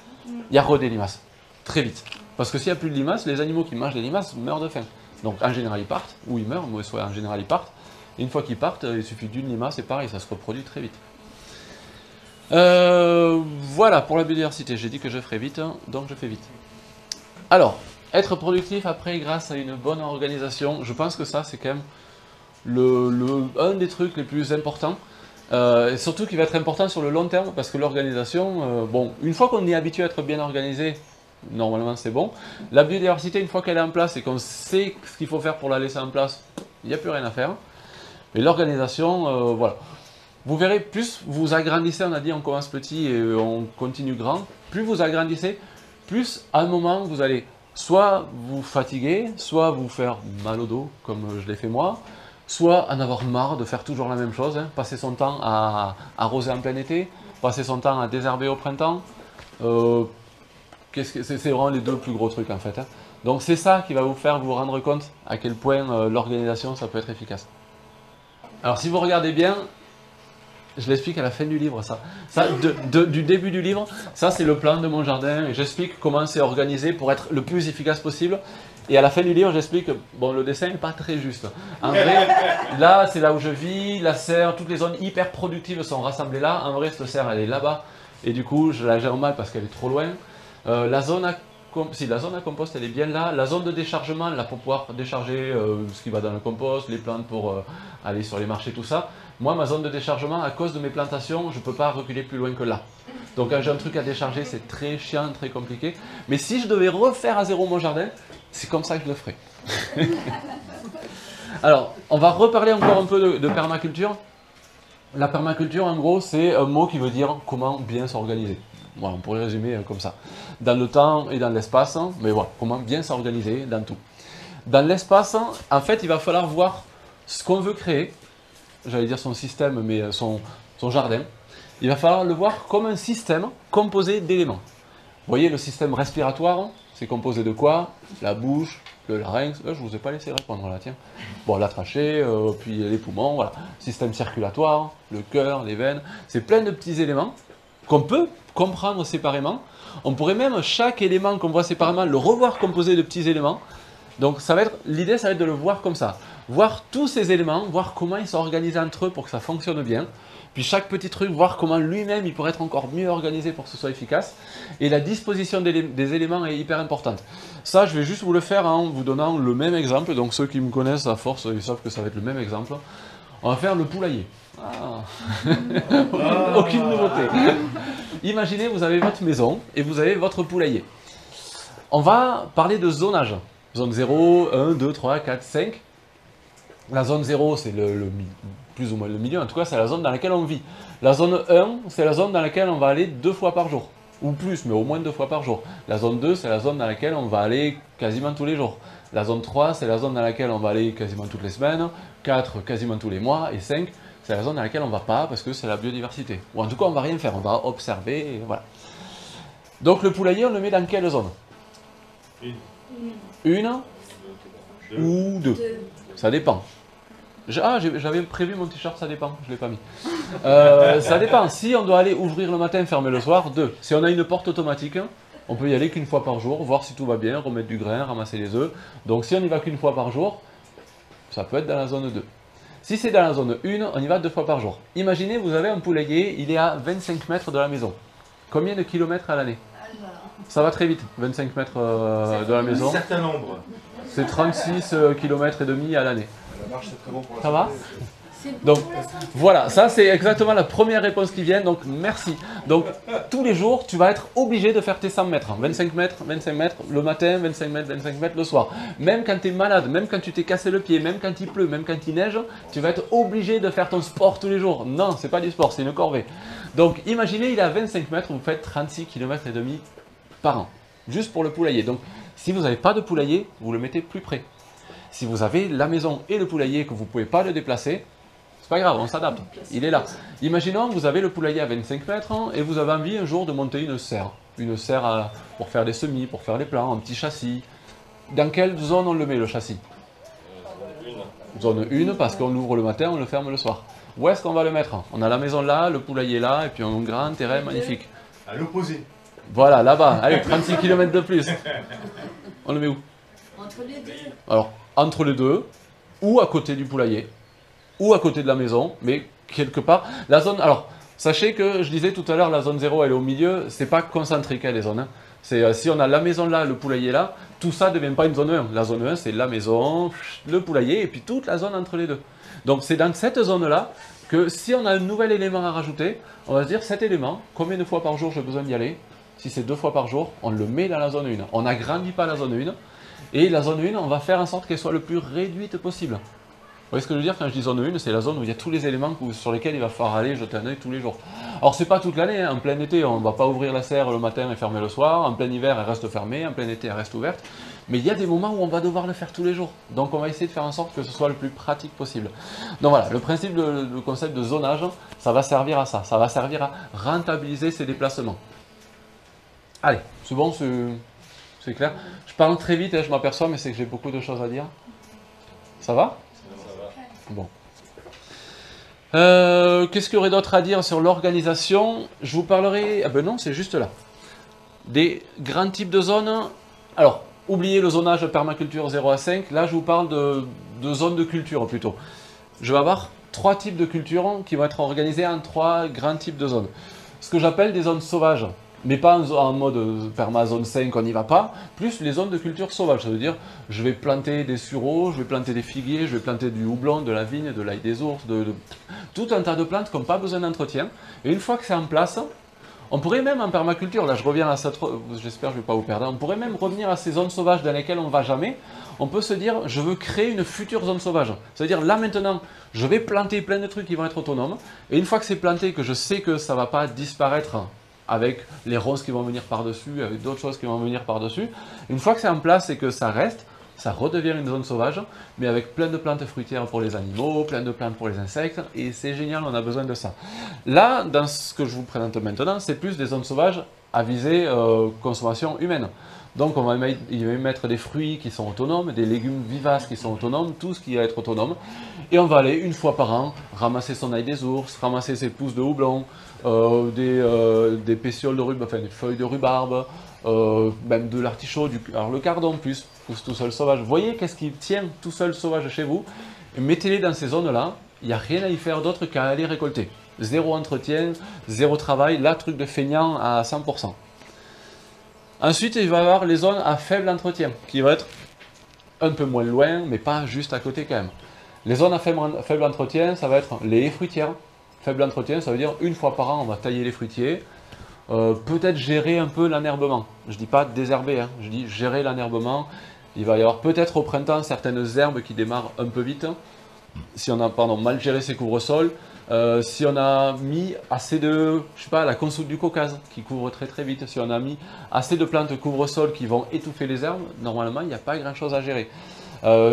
il y a des limaces. Très vite. Parce que s'il n'y a plus de limaces, les animaux qui mangent les limaces meurent de faim. Donc en général, ils partent, ou ils meurent, mais soit en général, ils partent. Et une fois qu'ils partent, il suffit d'une limace, et pareil, ça se reproduit très vite. Voilà pour la biodiversité. J'ai dit que je ferais vite, donc je fais vite. Alors, être productif après grâce à une bonne organisation, je pense que ça, c'est quand même un des trucs les plus importants. Et surtout qui va être important sur le long terme, parce que l'organisation, bon, une fois qu'on est habitué à être bien organisé, normalement c'est bon. La biodiversité, une fois qu'elle est en place et qu'on sait ce qu'il faut faire pour la laisser en place, il n'y a plus rien à faire. Mais l'organisation, voilà. Vous verrez, plus vous agrandissez, on a dit on commence petit et on continue grand, plus vous agrandissez, plus à un moment vous allez soit vous fatiguer, soit vous faire mal au dos, comme je l'ai fait moi, soit en avoir marre de faire toujours la même chose, hein, passer son temps à arroser en plein été, passer son temps à désherber au printemps. C'est vraiment les deux plus gros trucs en fait. Hein. Donc c'est ça qui va vous faire vous rendre compte à quel point l'organisation ça peut être efficace. Alors si vous regardez bien, je l'explique à la fin du livre ça. Du début du livre, ça c'est le plan de mon jardin et j'explique comment c'est organisé pour être le plus efficace possible. Et à la fin du livre, j'explique que bon, le dessin n'est pas très juste. En vrai, là c'est là où je vis, la serre, toutes les zones hyper productives sont rassemblées là. En vrai, cette serre elle est là-bas et du coup je la gère mal parce qu'elle est trop loin. La zone à compost elle est bien là. La zone de déchargement là pour pouvoir décharger ce qui va dans le compost, les plantes pour aller sur les marchés, tout ça. Moi ma zone de déchargement, à cause de mes plantations, je ne peux pas reculer plus loin que là. Donc quand j'ai un truc à décharger, c'est très chiant, très compliqué. Mais si je devais refaire à zéro mon jardin, c'est comme ça que je le ferais. Alors, on va reparler encore un peu de permaculture. La permaculture, en gros, c'est un mot qui veut dire comment bien s'organiser. Voilà, on pourrait résumer comme ça. Dans le temps et dans l'espace, mais voilà, comment bien s'organiser dans tout. Dans l'espace, en fait, il va falloir voir ce qu'on veut créer. J'allais dire son système, mais son jardin. Il va falloir le voir comme un système composé d'éléments. Vous voyez, le système respiratoire, c'est composé de quoi? La bouche, le larynx, je ne vous ai pas laissé répondre là, tiens. Bon, la trachée, puis les poumons, voilà. Système circulatoire, le cœur, les veines, c'est plein de petits éléments qu'on peut comprendre séparément. On pourrait même, chaque élément qu'on voit séparément, le revoir composé de petits éléments. Donc l'idée, ça va être de le voir comme ça. Voir tous ces éléments, voir comment ils sont organisés entre eux pour que ça fonctionne bien. Puis chaque petit truc, voir comment lui-même il pourrait être encore mieux organisé pour que ce soit efficace. Et la disposition des éléments est hyper importante. Ça, je vais juste vous le faire en vous donnant le même exemple. Donc ceux qui me connaissent à force, ils savent que ça va être le même exemple. On va faire le poulailler. Aucune nouveauté. Imaginez, vous avez votre maison et vous avez votre poulailler. On va parler de zonage. Zone 0, 1, 2, 3, 4, 5. La zone 0, c'est plus ou moins le milieu, en tout cas c'est la zone dans laquelle on vit. La zone 1, c'est la zone dans laquelle on va aller 2 fois par jour, ou plus, mais au moins 2 fois par jour. La zone 2, c'est la zone dans laquelle on va aller quasiment tous les jours. La zone 3, c'est la zone dans laquelle on va aller quasiment toutes les semaines. 4, quasiment tous les mois. Et 5, c'est la zone dans laquelle on ne va pas parce que c'est la biodiversité. Ou en tout cas, on ne va rien faire, on va observer, et voilà. Donc le poulailler, on le met dans quelle zone? Une ou deux. Ça dépend. J'avais prévu mon t-shirt, ça dépend, je ne l'ai pas mis. Ça dépend, si on doit aller ouvrir le matin, fermer le soir, 2. Si on a une porte automatique, on peut y aller qu'une fois par jour, voir si tout va bien, remettre du grain, ramasser les œufs. Donc si on n'y va qu'une fois par jour, ça peut être dans la zone 2. Si c'est dans la zone 1, on y va 2 fois par jour. Imaginez, vous avez un poulailler, il est à 25 mètres de la maison. Combien de kilomètres à l'année? Ça va très vite, 25 mètres de la maison. Un certain nombre. C'est 36 km et demi à l'année. La marche, c'est très bon pour la Ça va? C'est Donc, bon pour la santé. voilà, ça c'est exactement la première réponse qui vient, donc merci. Donc, tous les jours, tu vas être obligé de faire tes 100 mètres. 25 mètres le matin, 25 mètres le soir. Même quand tu es malade, même quand tu t'es cassé le pied, même quand il pleut, même quand il neige, tu vas être obligé de faire ton sport tous les jours. Non, c'est pas du sport, c'est une corvée. Donc, imaginez, il est à 25 mètres, vous faites 36 km et demi par an, juste pour le poulailler. Donc, si vous n'avez pas de poulailler, vous le mettez plus près. Si vous avez la maison et le poulailler que vous ne pouvez pas le déplacer, c'est pas grave, on s'adapte, il est là. Imaginons vous avez le poulailler à 25 mètres et vous avez envie un jour de monter une serre. Une serre pour faire des semis, pour faire les plants, un petit châssis. Dans quelle zone on le met le châssis? Zone 1 parce qu'on l'ouvre le matin, on le ferme le soir. Où est-ce qu'on va le mettre? On a la maison là, le poulailler là, et puis un grand terrain magnifique. À l'opposé. Voilà, là-bas. Allez, 36 km de plus. On le met où? Entre les deux. Alors, entre les deux, ou à côté du poulailler, ou à côté de la maison, mais quelque part. La zone. Alors, sachez que je disais tout à l'heure, la zone 0, elle est au milieu, c'est pas concentrique, hein, les zones. Hein. C'est si on a la maison là, le poulailler là, tout ça ne devient pas une zone 1. La zone 1, c'est la maison, le poulailler, et puis toute la zone entre les deux. Donc, c'est dans cette zone-là que si on a un nouvel élément à rajouter, on va se dire, cet élément, combien de fois par jour j'ai besoin d'y aller? Si c'est 2 fois par jour, on le met dans la zone 1. On n'agrandit pas la zone 1. Et la zone 1, on va faire en sorte qu'elle soit le plus réduite possible. Vous voyez ce que je veux dire quand je dis zone 1? C'est la zone où il y a tous les éléments sur lesquels il va falloir aller jeter un œil tous les jours. Alors c'est pas toute l'année, hein. En plein été on ne va pas ouvrir la serre le matin et fermer le soir, en plein hiver elle reste fermée, en plein été elle reste ouverte, mais il y a des moments où on va devoir le faire tous les jours. Donc on va essayer de faire en sorte que ce soit le plus pratique possible. Donc voilà, le principe, le concept de zonage, ça va servir à ça, ça va servir à rentabiliser ces déplacements. Allez, c'est bon, c'est clair. Je parle très vite, hein, je m'aperçois, mais c'est que j'ai beaucoup de choses à dire. Ça va? Bon. Qu'est-ce qu'il y aurait d'autre à dire sur l'organisation? Je vous parlerai... Ah ben non, c'est juste là. Des grands types de zones. Alors, oubliez le zonage permaculture 0 à 5. Là, je vous parle de zones de culture plutôt. Je vais avoir 3 types de cultures qui vont être organisées en 3 grands types de zones. Ce que j'appelle des zones sauvages. Mais pas en mode perma zone 5, on n'y va pas, plus les zones de culture sauvage, ça veut dire je vais planter des sureaux, je vais planter des figuiers, je vais planter du houblon, de la vigne, de l'ail des ours, tout un tas de plantes qui n'ont pas besoin d'entretien. Et une fois que c'est en place, on pourrait même en permaculture, là je reviens à cette, j'espère que je ne vais pas vous perdre, on pourrait même revenir à ces zones sauvages dans lesquelles on ne va jamais. On peut se dire, je veux créer une future zone sauvage. C'est-à-dire, là maintenant, je vais planter plein de trucs qui vont être autonomes, et une fois que c'est planté, que je sais que ça ne va pas disparaître avec les roses qui vont venir par-dessus, avec d'autres choses qui vont venir par-dessus. Une fois que c'est en place et que ça reste, ça redevient une zone sauvage, mais avec plein de plantes fruitières pour les animaux, plein de plantes pour les insectes, et c'est génial, on a besoin de ça. Là, dans ce que je vous présente maintenant, c'est plus des zones sauvages à viser consommation humaine. Donc on va y mettre des fruits qui sont autonomes, des légumes vivaces qui sont autonomes, tout ce qui va être autonome. Et on va aller une fois par an ramasser son ail des ours, ramasser ses pousses de houblon, des pétioles de rhubarbe, enfin des feuilles de rhubarbe, même de l'artichaut, alors le cardon plus, pousse tout seul sauvage. Vous voyez qu'est-ce qui tient tout seul sauvage chez vous, et mettez-les dans ces zones-là, il n'y a rien à y faire d'autre qu'à aller récolter. Zéro entretien, zéro travail, là truc de feignant à 100%. Ensuite, il va y avoir les zones à faible entretien, qui vont être un peu moins loin, mais pas juste à côté quand même. Les zones à faible entretien, ça va être les haies fruitières. Faible entretien, ça veut dire une fois par an, on va tailler les fruitiers. Peut-être gérer un peu l'enherbement. Je ne dis pas désherber, hein, je dis gérer l'enherbement. Il va y avoir peut-être au printemps certaines herbes qui démarrent un peu vite. Si on a mal géré ses couvre-sols, si on a mis assez de, je sais pas, la consoude du Caucase qui couvre très très vite, si on a mis assez de plantes couvre-sol qui vont étouffer les herbes, normalement il n'y a pas grand chose à gérer.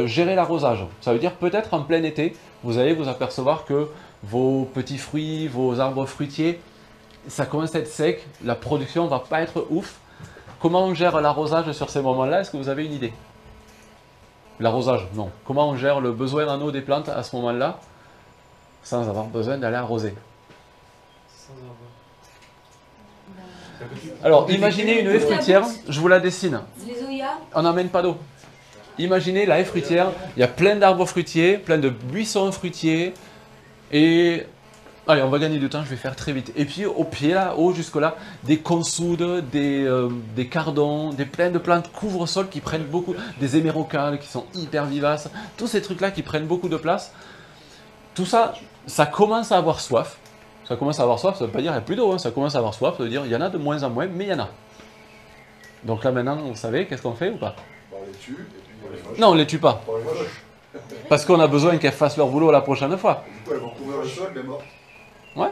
Gérer l'arrosage, ça veut dire peut-être en plein été, vous allez vous apercevoir que vos petits fruits, vos arbres fruitiers, ça commence à être sec, la production ne va pas être ouf. Comment on gère l'arrosage sur ces moments-là? Est-ce que vous avez une idée? L'arrosage, non. Comment on gère le besoin en eau des plantes à ce moment-là, sans avoir besoin d'aller arroser? Alors, imaginez une haie fruitière, je vous la dessine. Les oyas. On n'emmène pas d'eau. Imaginez la haie fruitière, il y a plein d'arbres fruitiers, plein de buissons fruitiers, et... Allez, on va gagner du temps, je vais faire très vite. Et puis, au pied, là, haut, jusque-là, des consoudes, des cardons, plein de plantes couvre-sol qui prennent beaucoup, des hémérocales qui sont hyper vivaces, tous ces trucs-là qui prennent beaucoup de place. Tout ça, ça commence à avoir soif. Ça commence à avoir soif, ça ne veut pas dire qu'il n'y a plus d'eau, hein. Ça commence à avoir soif, ça veut dire qu'il y en a de moins en moins, mais il y en a. Donc là, maintenant, vous savez, qu'est-ce qu'on fait ou pas? On les tue, et puis on les fauche. Non, on ne les tue pas. On les fauche. Parce qu'on a besoin qu'elles fassent leur boulot la prochaine fois. Du coup, elles vont couvrir le sol, les morts. Ouais.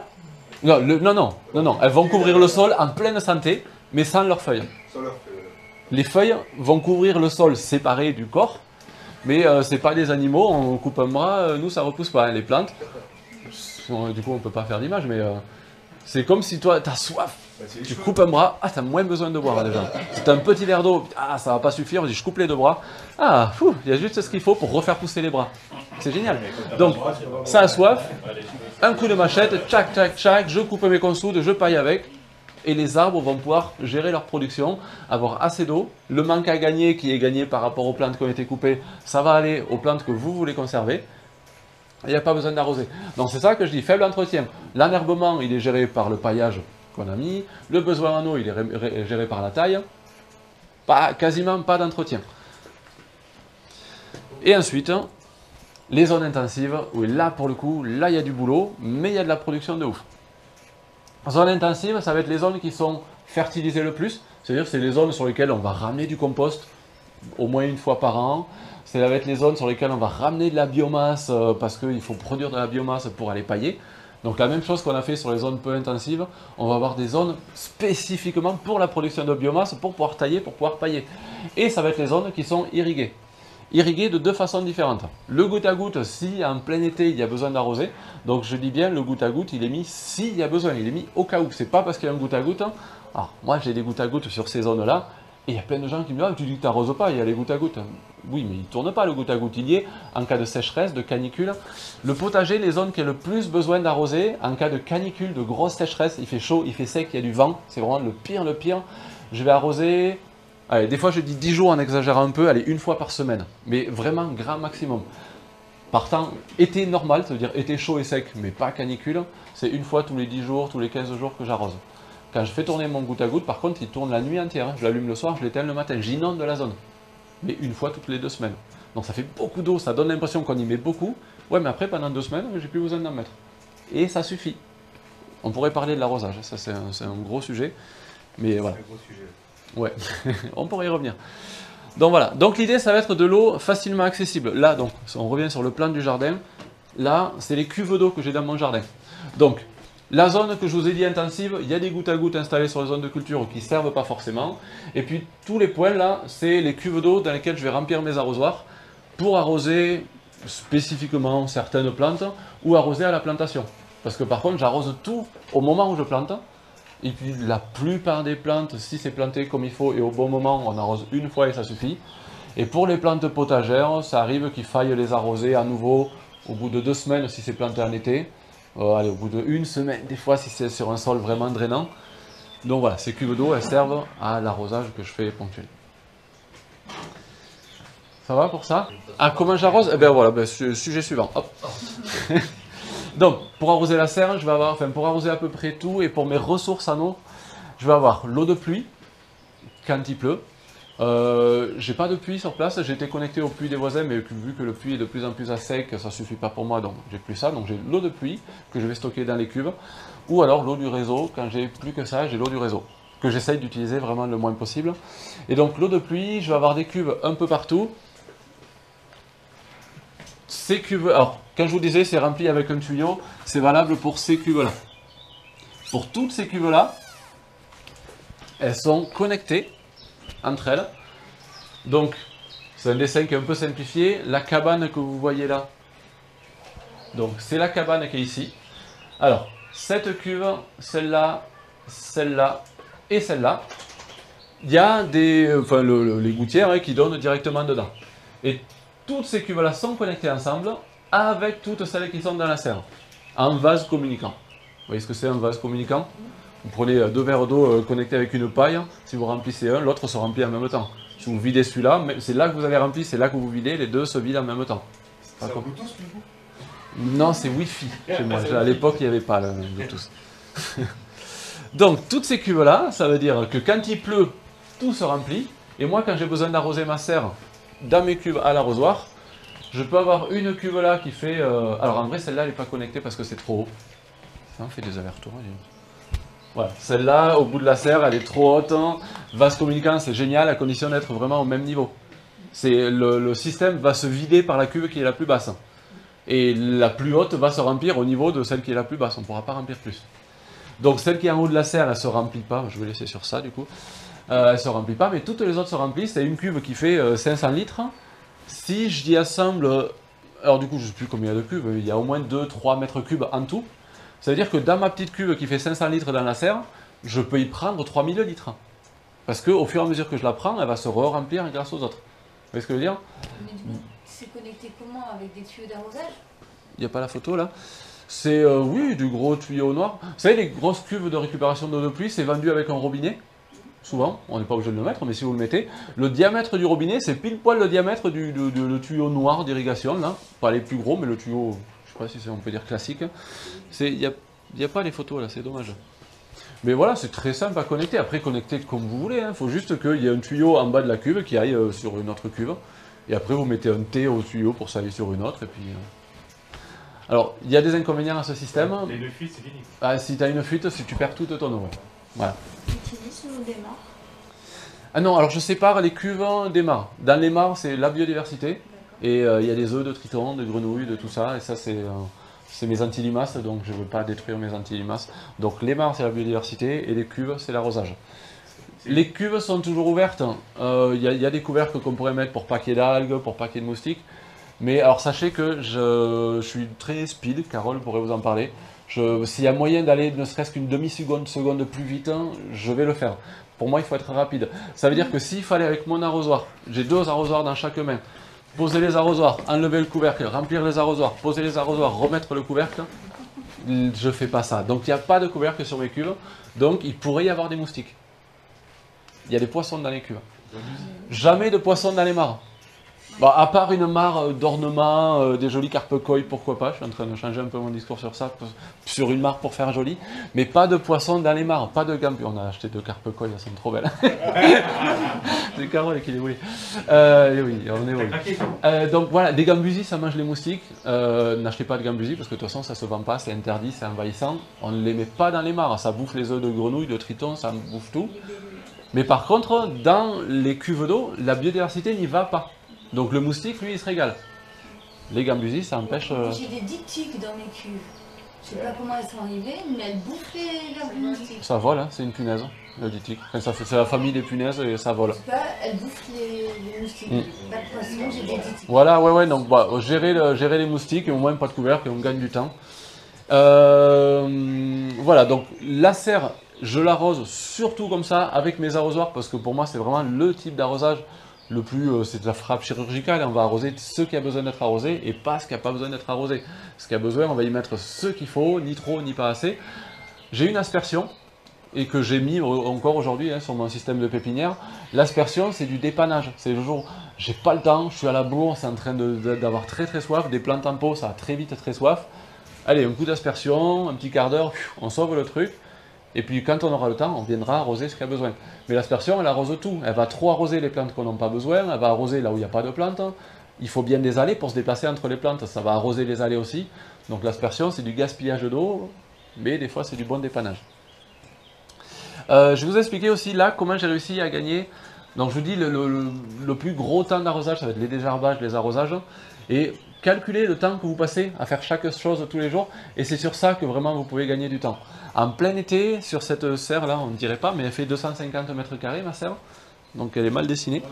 Non, elles vont couvrir le sol en pleine santé, mais sans leurs feuilles. Ça leur fait... Les feuilles vont couvrir le sol séparé du corps, mais c'est pas des animaux, on coupe un bras, nous ça repousse pas, hein. Les plantes, du coup on peut pas faire d'image, mais c'est comme si toi t'as soif, c'est les Tu cheveux. coupes un bras, ah, t'as moins besoin de boire déjà. Si t'as un petit verre d'eau, ah, ça va pas suffire, je coupe les deux bras. Ah, il y a juste ce qu'il faut pour refaire pousser les bras. C'est génial. Donc, ça a soif, un coup de machette, tchac, tchac, tchac, je coupe mes consoudes, je paille avec. Et les arbres vont pouvoir gérer leur production, avoir assez d'eau. Le manque à gagner qui est gagné par rapport aux plantes qui ont été coupées, ça va aller aux plantes que vous voulez conserver. Il n'y a pas besoin d'arroser. Donc c'est ça que je dis, faible entretien. L'enherbement, il est géré par le paillage qu'on a mis. Le besoin en eau, il est géré par la taille. Quasiment pas d'entretien. Et ensuite, les zones intensives, où là pour le coup, là il y a du boulot, mais il y a de la production de ouf. Zone intensive, ça va être les zones qui sont fertilisées le plus, c'est-à-dire c'est les zones sur lesquelles on va ramener du compost au moins une fois par an. Ça va être les zones sur lesquelles on va ramener de la biomasse parce qu'il faut produire de la biomasse pour aller pailler. Donc la même chose qu'on a fait sur les zones peu intensives, on va avoir des zones spécifiquement pour la production de biomasse, pour pouvoir tailler, pour pouvoir pailler. Et ça va être les zones qui sont irriguées. Irriguées de deux façons différentes. Le goutte à goutte, si en plein été il y a besoin d'arroser, donc je dis bien le goutte à goutte, il est mis s'il y a besoin, il est mis au cas où. C'est pas parce qu'il y a un goutte à goutte. Alors moi j'ai des gouttes à goutte sur ces zones-là, et il y a plein de gens qui me disent ah, tu dis que tu n'arroses pas, il y a les gouttes à gouttes. Oui, mais il ne tourne pas le goutte à goutte, il y est en cas de sécheresse, de canicule. Le potager, les zones qui ont le plus besoin d'arroser, en cas de canicule, de grosse sécheresse, il fait chaud, il fait sec, il y a du vent, c'est vraiment le pire, le pire. Je vais arroser. Allez, des fois je dis 10 jours en exagérant un peu, allez, une fois par semaine, mais vraiment grand maximum. Partant, été normal, c'est-à-dire été chaud et sec, mais pas canicule, c'est une fois tous les 10 jours, tous les 15 jours que j'arrose. Quand je fais tourner mon goutte à goutte, par contre, il tourne la nuit entière, je l'allume le soir, je l'éteins le matin, j'inonde la zone. Mais une fois toutes les 2 semaines. Donc ça fait beaucoup d'eau, ça donne l'impression qu'on y met beaucoup, ouais, mais après pendant 2 semaines, j'ai plus besoin d'en mettre. Et ça suffit. On pourrait parler de l'arrosage, ça c'est un gros sujet, mais voilà. C'est un gros sujet. Ouais, on pourrait y revenir. Donc voilà, donc l'idée ça va être de l'eau facilement accessible. Là donc, on revient sur le plan du jardin. Là, c'est les cuves d'eau que j'ai dans mon jardin. Donc, la zone que je vous ai dit intensive, il y a des gouttes à gouttes installées sur les zones de culture qui ne servent pas forcément. Et puis tous les points là, c'est les cuves d'eau dans lesquelles je vais remplir mes arrosoirs pour arroser spécifiquement certaines plantes ou arroser à la plantation. Parce que par contre, j'arrose tout au moment où je plante. Et puis la plupart des plantes, si c'est planté comme il faut et au bon moment, on arrose une fois et ça suffit. Et pour les plantes potagères, ça arrive qu'il faille les arroser à nouveau au bout de 2 semaines si c'est planté en été. Allez, au bout de 1 semaine, des fois si c'est sur un sol vraiment drainant. Donc voilà, ces cuves d'eau, elles servent à l'arrosage que je fais ponctuel. Ça va pour ça? Ah, comment j'arrose? Eh bien voilà, sujet suivant. Hop. Donc, pour arroser la serre, je vais avoir, enfin pour arroser à peu près tout, et pour mes ressources en eau, je vais avoir l'eau de pluie, quand il pleut. J'ai pas de puits sur place, j'ai été connecté au puits des voisins, mais vu que le puits est de plus en plus à sec, ça suffit pas pour moi, donc j'ai plus ça. Donc j'ai l'eau de pluie, que je vais stocker dans les cuves, ou alors l'eau du réseau, quand j'ai plus que ça, j'ai l'eau du réseau, que j'essaye d'utiliser vraiment le moins possible. Et donc l'eau de pluie, je vais avoir des cuves un peu partout. Ces cuves, alors quand je vous disais c'est rempli avec un tuyau, c'est valable pour ces cuves-là. Pour toutes ces cuves-là, elles sont connectées entre elles. Donc, c'est un dessin qui est un peu simplifié. La cabane que vous voyez là, donc c'est la cabane qui est ici. Alors, cette cuve, celle-là, celle-là et celle-là, il y a des, les gouttières qui donnent directement dedans. Et toutes ces cuves-là sont connectées ensemble avec toutes celles qui sont dans la serre, en vase communicant. Vous voyez ce que c'est un vase communicant? Vous prenez 2 verres d'eau connectés avec une paille, si vous remplissez un, l'autre se remplit en même temps. Si vous videz celui-là, c'est là que vous avez rempli, c'est là que vous videz, les deux se vident en même temps. C'est un Bluetooth du coup? Non, c'est Wi-Fi chez moi. À l'époque, il n'y avait pas le Bluetooth. Donc, toutes ces cuves-là, ça veut dire que quand il pleut, tout se remplit. Et moi, quand j'ai besoin d'arroser ma serre dans mes cuves à l'arrosoir, je peux avoir une cuve là qui fait... alors en vrai, celle-là, elle n'est pas connectée parce que c'est trop haut. Ça en fait des allers-retours. Voilà, celle-là, au bout de la serre, elle est trop haute. Vase communicant, c'est génial, à condition d'être vraiment au même niveau. Le système va se vider par la cuve qui est la plus basse. Et la plus haute va se remplir au niveau de celle qui est la plus basse. On ne pourra pas remplir plus. Donc celle qui est en haut de la serre, elle ne se remplit pas. Je vais laisser sur ça du coup. Elle ne se remplit pas, mais toutes les autres se remplissent. C'est une cuve qui fait 500 litres. Si j'y assemble... Alors du coup, je ne sais plus combien il y a de cuves. Il y a au moins 2-3 mètres cubes en tout. Ça veut dire que dans ma petite cuve qui fait 500 litres dans la serre, je peux y prendre 3000 litres. Parce qu'au fur et à mesure que je la prends, elle va se re-remplir grâce aux autres. Vous voyez ce que je veux dire? Mais du coup, c'est connecté comment? Avec des tuyaux d'arrosage? Il n'y a pas la photo là? C'est, oui, du gros tuyau noir. Vous savez, les grosses cuves de récupération d'eau de pluie, c'est vendu avec un robinet. Souvent, on n'est pas obligé de le mettre, mais si vous le mettez, le diamètre du robinet, c'est pile poil le diamètre le tuyau noir d'irrigation, là. Pas les plus gros, mais le tuyau, je sais pas si on peut dire classique. Il n'y a pas les photos là, c'est dommage. Mais voilà, c'est très simple à connecter. Après, connecter comme vous voulez. Il faut juste qu'il y ait un tuyau en bas de la cuve qui aille sur une autre cuve. Et après, vous mettez un T au tuyau pour s'aller sur une autre. Et puis, alors, il y a des inconvénients à ce système. Les deux fuites, c'est fini. Ah, si tu as une fuite, si tu perds toute ton eau. Voilà. Tu utilises ou démarre? Ah non, alors je sépare les cuves des mares. Dans les mares, c'est la biodiversité. Et il y a des œufs de tritons, de grenouilles, de tout ça. Et ça, c'est mes antilimaces, donc je ne veux pas détruire mes antilimaces. Donc les mares, c'est la biodiversité, et les cuves, c'est l'arrosage. Les cuves sont toujours ouvertes. Il y a des couvercles qu'on pourrait mettre pour pas qu'il y ait d'algues, pour pas qu'il y ait de moustiques. Mais alors sachez que je suis très speed, Carole pourrait vous en parler. S'il y a moyen d'aller ne serait-ce qu'une demi-seconde plus vite, je vais le faire. Pour moi, il faut être rapide. Ça veut dire que s'il fallait avec mon arrosoir, j'ai 2 arrosoirs dans chaque main, poser les arrosoirs, enlever le couvercle, remplir les arrosoirs, poser les arrosoirs, remettre le couvercle, je ne fais pas ça. Donc il n'y a pas de couvercle sur mes cuves, donc il pourrait y avoir des moustiques. Il y a des poissons dans les cuves. Jamais de poissons dans les mares. Bon, à part une mare d'ornement, des jolis carpe-koi, pourquoi pas, je suis en train de changer un peu mon discours sur ça, sur une mare pour faire joli, mais pas de poissons dans les mares, pas de gambi. On a acheté 2 carpe-koi, elles sont trop belles. C'est Carole qui les voulait. Et oui, on est oui. Donc voilà, des gambusies, ça mange les moustiques. N'achetez pas de gambusies parce que de toute façon ça se vend pas, c'est interdit, c'est envahissant. On ne les met pas dans les mares, ça bouffe les œufs de grenouilles, de tritons, ça bouffe tout. Mais par contre, dans les cuves d'eau, la biodiversité n'y va pas. Donc le moustique, lui, il se régale. Les gambusies, ça empêche... J'ai des dictiques dans mes cuves. Je sais pas comment elles sont arrivées, mais elles bouffent les moustiques. Ça vole, hein, c'est une punaise, le ditique. Enfin, c'est la famille des punaises et ça vole. Je sais pas, elles bouffent les moustiques. Pas de poisson, j'ai des dictiques. Voilà, ouais, donc bah, gérer les moustiques et au moins pas de couvercle et on gagne du temps. Voilà, donc la serre, je l'arrose surtout comme ça avec mes arrosoirs parce que pour moi c'est vraiment le type d'arrosage le plus, c'est de la frappe chirurgicale, on va arroser ce qui a besoin d'être arrosé et pas ce qui n'a pas besoin d'être arrosé. Ce qui a besoin, on va y mettre ce qu'il faut, ni trop, ni pas assez. J'ai une aspersion, et que j'ai mis encore aujourd'hui sur mon système de pépinière. L'aspersion, c'est du dépannage. C'est le jour, j'ai pas le temps, je suis à la bourre, c'est en train d'avoir très soif, des plantes en pot, ça a très vite très soif. Allez, un coup d'aspersion, un petit quart d'heure, on sauve le truc. Et puis quand on aura le temps, on viendra arroser ce qu'il y a besoin. Mais l'aspersion, elle arrose tout. Elle va trop arroser les plantes qu'on n'a pas besoin, elle va arroser là où il n'y a pas de plantes. Il faut bien des allées pour se déplacer entre les plantes, ça va arroser les allées aussi. Donc l'aspersion, c'est du gaspillage d'eau, mais des fois c'est du bon dépannage. Je vais vous expliquer aussi là comment j'ai réussi à gagner. Donc je vous dis, le plus gros temps d'arrosage, ça va être les désherbages, les arrosages. Et calculez le temps que vous passez à faire chaque chose tous les jours. Et c'est sur ça que vraiment vous pouvez gagner du temps. En plein été, sur cette serre là, on ne dirait pas, mais elle fait 250 mètres carrés ma serre. Donc elle est mal dessinée.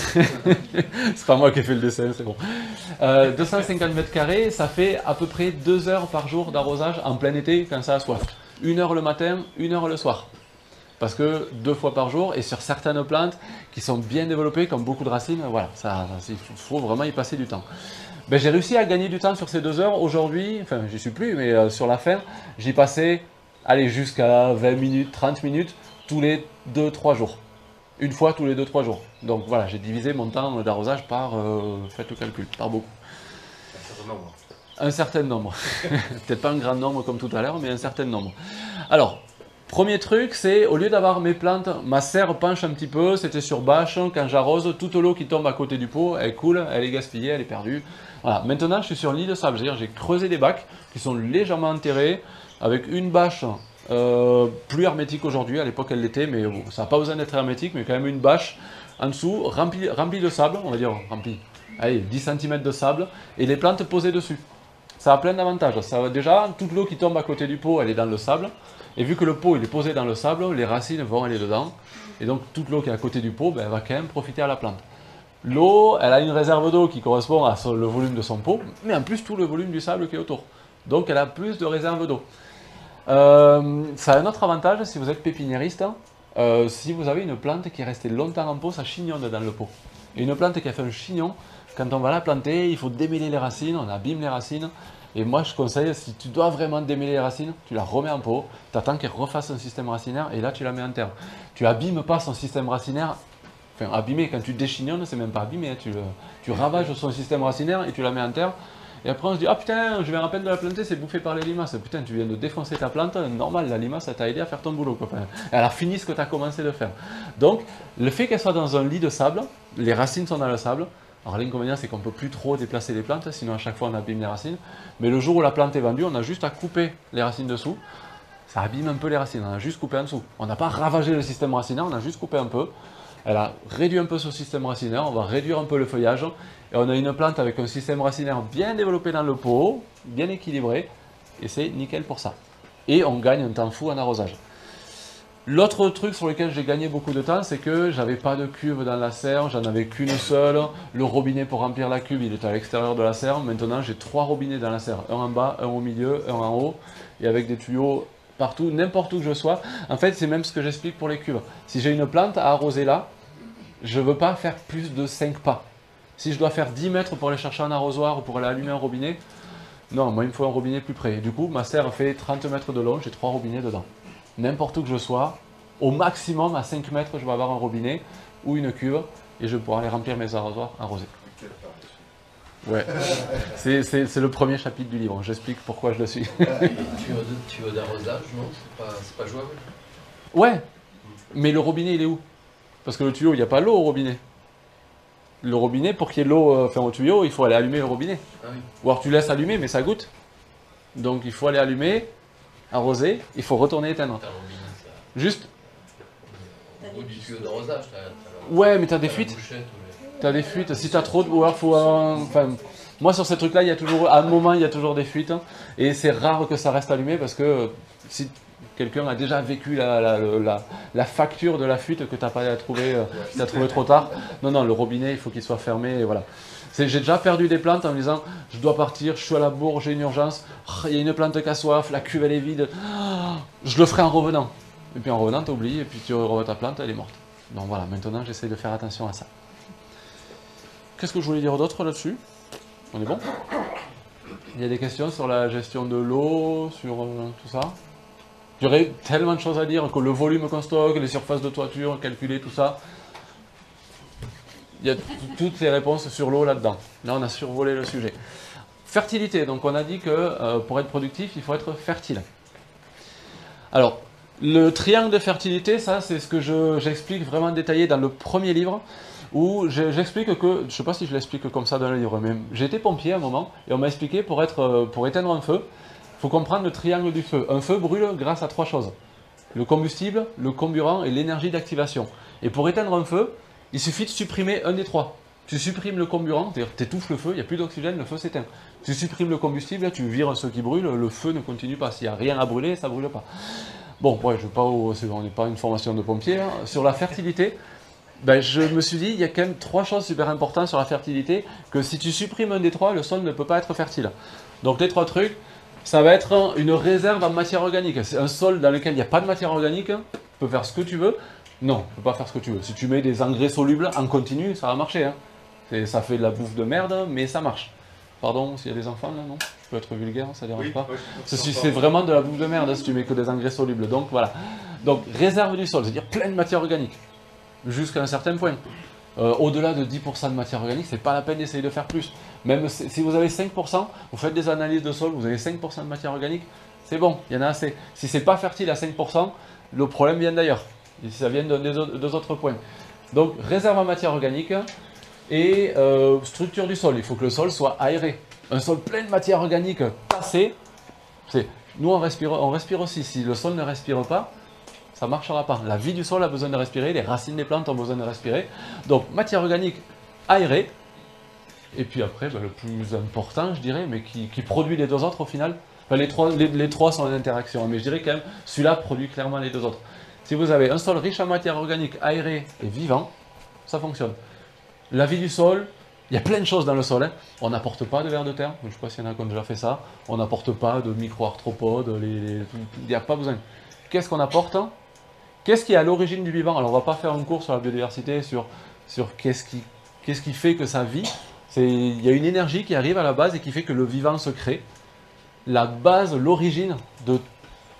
C'est pas moi qui ai fait le dessin, c'est bon. 250 mètres carrés, ça fait à peu près 2 heures par jour d'arrosage en plein été quand ça a soif. 1 heure le matin, 1 heure le soir. Parce que 2 fois par jour, et sur certaines plantes qui sont bien développées, comme beaucoup de racines, voilà, il faut vraiment y passer du temps. Ben, j'ai réussi à gagner du temps sur ces 2 heures. Aujourd'hui, enfin j'y suis plus, mais sur la fin, j'y passais, allez, jusqu'à 20 minutes, 30 minutes, tous les 2-3 jours. Une fois tous les 2-3 jours. Donc voilà, j'ai divisé mon temps d'arrosage par, faites le calcul, par beaucoup. Un certain nombre. Peut-être pas un grand nombre comme tout à l'heure, mais un certain nombre. Alors, premier truc, c'est au lieu d'avoir mes plantes, ma serre penche un petit peu, c'était sur bâche, quand j'arrose, toute l'eau qui tombe à côté du pot, elle coule, elle est gaspillée, elle est perdue. Voilà, maintenant je suis sur lit de sable, c'est-à-dire j'ai creusé des bacs qui sont légèrement enterrés, avec une bâche plus hermétique aujourd'hui, à l'époque elle l'était, mais bon, ça n'a pas besoin d'être hermétique, mais quand même une bâche en dessous, remplie de sable, on va dire remplie, allez, 10 cm de sable, et les plantes posées dessus. Ça a plein d'avantages. Déjà, toute l'eau qui tombe à côté du pot, elle est dans le sable. Et vu que le pot il est posé dans le sable, les racines vont aller dedans. Et donc toute l'eau qui est à côté du pot, ben, elle va quand même profiter à la plante. L'eau, elle a une réserve d'eau qui correspond à le volume de son pot, mais en plus tout le volume du sable qui est autour. Donc elle a plus de réserve d'eau. Ça a un autre avantage si vous êtes pépiniériste. Si vous avez une plante qui est restée longtemps en pot, ça chignonne dans le pot. Et une plante qui a fait un chignon, quand on va la planter, il faut démêler les racines, on abîme les racines. Et moi je conseille, si tu dois vraiment démêler les racines, tu la remets en pot, tu attends qu'elle refasse un système racinaire et là tu la mets en terre. Tu abîmes pas son système racinaire, enfin abîmer, quand tu déchignonnes, c'est même pas abîmer, hein, tu ravages son système racinaire et tu la mets en terre. Et après on se dit, ah putain, je viens à peine de la planter, c'est bouffé par les limaces. Putain, tu viens de défoncer ta plante, normal, la limace, ça t'a aidé à faire ton boulot, quoi. Enfin, elle a fini ce que tu as commencé de faire. Donc, le fait qu'elle soit dans un lit de sable, les racines sont dans le sable. Alors l'inconvénient, c'est qu'on ne peut plus trop déplacer les plantes, sinon à chaque fois on abîme les racines. Mais le jour où la plante est vendue, on a juste à couper les racines dessous. Ça abîme un peu les racines, on a juste coupé en dessous. On n'a pas ravagé le système racinaire, on a juste coupé un peu. Elle a réduit un peu ce système racinaire, on va réduire un peu le feuillage. Et on a une plante avec un système racinaire bien développé dans le pot, bien équilibré. Et c'est nickel pour ça. Et on gagne un temps fou en arrosage. L'autre truc sur lequel j'ai gagné beaucoup de temps, c'est que j'avais pas de cuve dans la serre, j'en avais qu'une seule. Le robinet pour remplir la cuve, il était à l'extérieur de la serre. Maintenant, j'ai 3 robinets dans la serre. Un en bas, un au milieu, un en haut. Et avec des tuyaux partout, n'importe où que je sois. En fait, c'est même ce que j'explique pour les cuves. Si j'ai une plante à arroser là, je ne veux pas faire plus de 5 pas. Si je dois faire 10 mètres pour aller chercher un arrosoir ou pour aller allumer un robinet, non, moi il me faut un robinet plus près. Et du coup, ma serre fait 30 mètres de long, j'ai 3 robinets dedans. N'importe où que je sois, au maximum à 5 mètres, je vais avoir un robinet ou une cuve et je vais pouvoir aller remplir mes arrosoirs arrosés. Ouais, c'est le premier chapitre du livre, j'explique pourquoi je le suis. Tuyau d'arrosage, non? C'est pas jouable? Ouais, mais le robinet il est où? Parce que le tuyau, il n'y a pas l'eau au robinet. Le robinet, pour qu'il y ait l'eau au tuyau, il faut aller allumer le robinet. Ah oui. Ou alors tu laisses allumer, mais ça goûte. Donc il faut aller allumer, arroser, il faut retourner éteindre. Juste. Au bout du tuyau d'arrosage, Ouais, mais t'as des fuites. T'as des fuites. Si t'as trop de. Ou alors faut. Enfin, moi sur ces trucs-là, il y a toujours. À un moment, il y a toujours des fuites. Et c'est rare que ça reste allumé parce que si quelqu'un a déjà vécu la facture de la fuite que tu n'as pas trouvé trop tard. Non, non, le robinet, il faut qu'il soit fermé, et voilà. J'ai déjà perdu des plantes en me disant, je dois partir, je suis à la bourre, j'ai une urgence, il y a une plante qui a soif, la cuve elle est vide, je le ferai en revenant. Et puis en revenant, tu oublies, et puis tu revois ta plante, elle est morte. Donc voilà, maintenant j'essaie de faire attention à ça. Qu'est-ce que je voulais dire d'autre là-dessus? On est bon? Il y a des questions sur la gestion de l'eau, sur tout ça? Il y aurait tellement de choses à dire, que le volume qu'on stocke, les surfaces de toiture, calculer tout ça. Il y a toutes les réponses sur l'eau là-dedans. Là, on a survolé le sujet. Fertilité, donc on a dit que pour être productif, il faut être fertile. Alors, le triangle de fertilité, ça c'est ce que j'explique vraiment détaillé dans le premier livre, où j'explique que, je ne sais pas si je l'explique comme ça dans le livre, mais j'ai été pompier à un moment, et on m'a expliqué pour éteindre un feu, il faut comprendre le triangle du feu. Un feu brûle grâce à 3 choses. Le combustible, le comburant et l'énergie d'activation. Et pour éteindre un feu, il suffit de supprimer un des 3. Tu supprimes le comburant, c'est-à-dire tu étouffes le feu, il n'y a plus d'oxygène, le feu s'éteint. Tu supprimes le combustible, tu vires ce qui brûle, le feu ne continue pas. S'il n'y a rien à brûler, ça ne brûle pas. Bon, ouais, on n'est pas une formation de pompier. Hein. Sur la fertilité, ben, je me suis dit, il y a quand même 3 choses super importantes sur la fertilité, que si tu supprimes un des 3, le sol ne peut pas être fertile. Donc les 3 trucs, ça va être une réserve en matière organique. C'est un sol dans lequel il n'y a pas de matière organique, tu peux faire ce que tu veux. Non, tu ne peux pas faire ce que tu veux. Si tu mets des engrais solubles en continu, ça va marcher. Hein. Ça fait de la bouffe de merde, mais ça marche. Pardon, s'il y a des enfants là, non? Je peux être vulgaire, ça ne dérange pas. C'est vraiment de la bouffe de merde si tu mets que des engrais solubles. Donc voilà. Donc réserve du sol, c'est-à-dire plein de matière organique. Jusqu'à un certain point. Au-delà de 10% de matière organique, c'est pas la peine d'essayer de faire plus. Même si vous avez 5%, vous faites des analyses de sol, vous avez 5% de matière organique, c'est bon, il y en a assez. Si c'est pas fertile à 5%, le problème vient d'ailleurs. Ça vient de deux autres points. Donc réserve en matière organique et structure du sol. Il faut que le sol soit aéré. Un sol plein de matière organique passée, nous on respire aussi. Si le sol ne respire pas, ça ne marchera pas. La vie du sol a besoin de respirer, les racines des plantes ont besoin de respirer. Donc matière organique aérée. Et puis après, ben, le plus important, je dirais, mais qui produit les 2 autres au final. Enfin, les 3 sont en interaction, mais je dirais quand même, celui-là produit clairement les 2 autres. Si vous avez un sol riche en matière organique, aéré et vivant, ça fonctionne. La vie du sol, Il y a plein de choses dans le sol. Hein. On n'apporte pas de vers de terre. Je ne sais pas s'il y en a qui ont déjà fait ça. On n'apporte pas de micro-arthropodes. Il n'y a pas besoin. Qu'est-ce qu'on apporte? Qu'est-ce qui est à l'origine du vivant? Alors on ne va pas faire un cours sur la biodiversité, sur qu'est-ce qui fait que ça vit. Il y a une énergie qui arrive à la base et qui fait que le vivant se crée. La base, l'origine de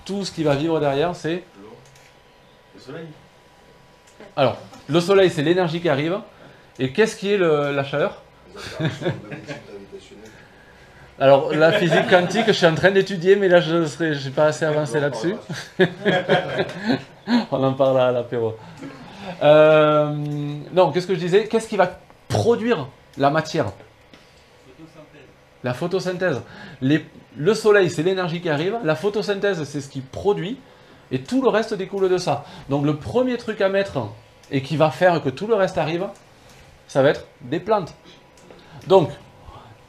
tout ce qui va vivre derrière, c'est... Le soleil. Alors, le soleil, c'est l'énergie qui arrive. Et qu'est-ce qui est la chaleur? Alors, la physique quantique, je suis en train d'étudier, mais là, je n'ai pas assez avancé là-dessus. On en parle à l'apéro. Non, qu'est-ce que je disais? Qu'est-ce qui va produire la matière? La photosynthèse. Le soleil, c'est l'énergie qui arrive. La photosynthèse, c'est ce qui produit. Et tout le reste découle de ça. Donc, le premier truc à mettre et qui va faire que tout le reste arrive, ça va être des plantes. Donc,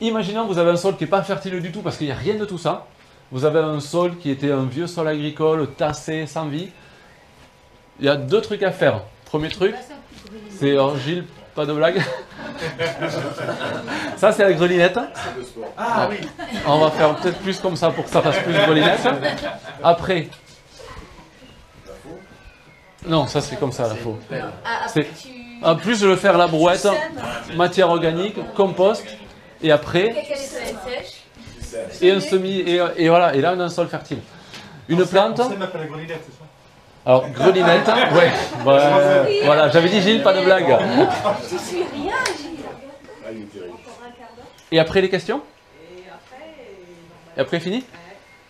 imaginons que vous avez un sol qui n'est pas fertile du tout parce qu'il n'y a rien de tout ça. Vous avez un sol qui était un vieux sol agricole, tassé, sans vie. Il y a deux trucs à faire. Premier truc, c'est Gilles, pas de blague. Ça, c'est la grelinette. Ah oui. On va faire peut-être plus comme ça pour que ça fasse plus de grelinette. Après. Non, ça c'est comme ça, la faux. En plus, je vais faire la brouette, matière organique, compost, et après, et un semis, et voilà, et là on a un sol fertile. Une plante. Alors, grelinette, ouais, voilà, j'avais dit Gilles, pas de blague. Je suis rien, Gilles. Et après les questions? Et après fini?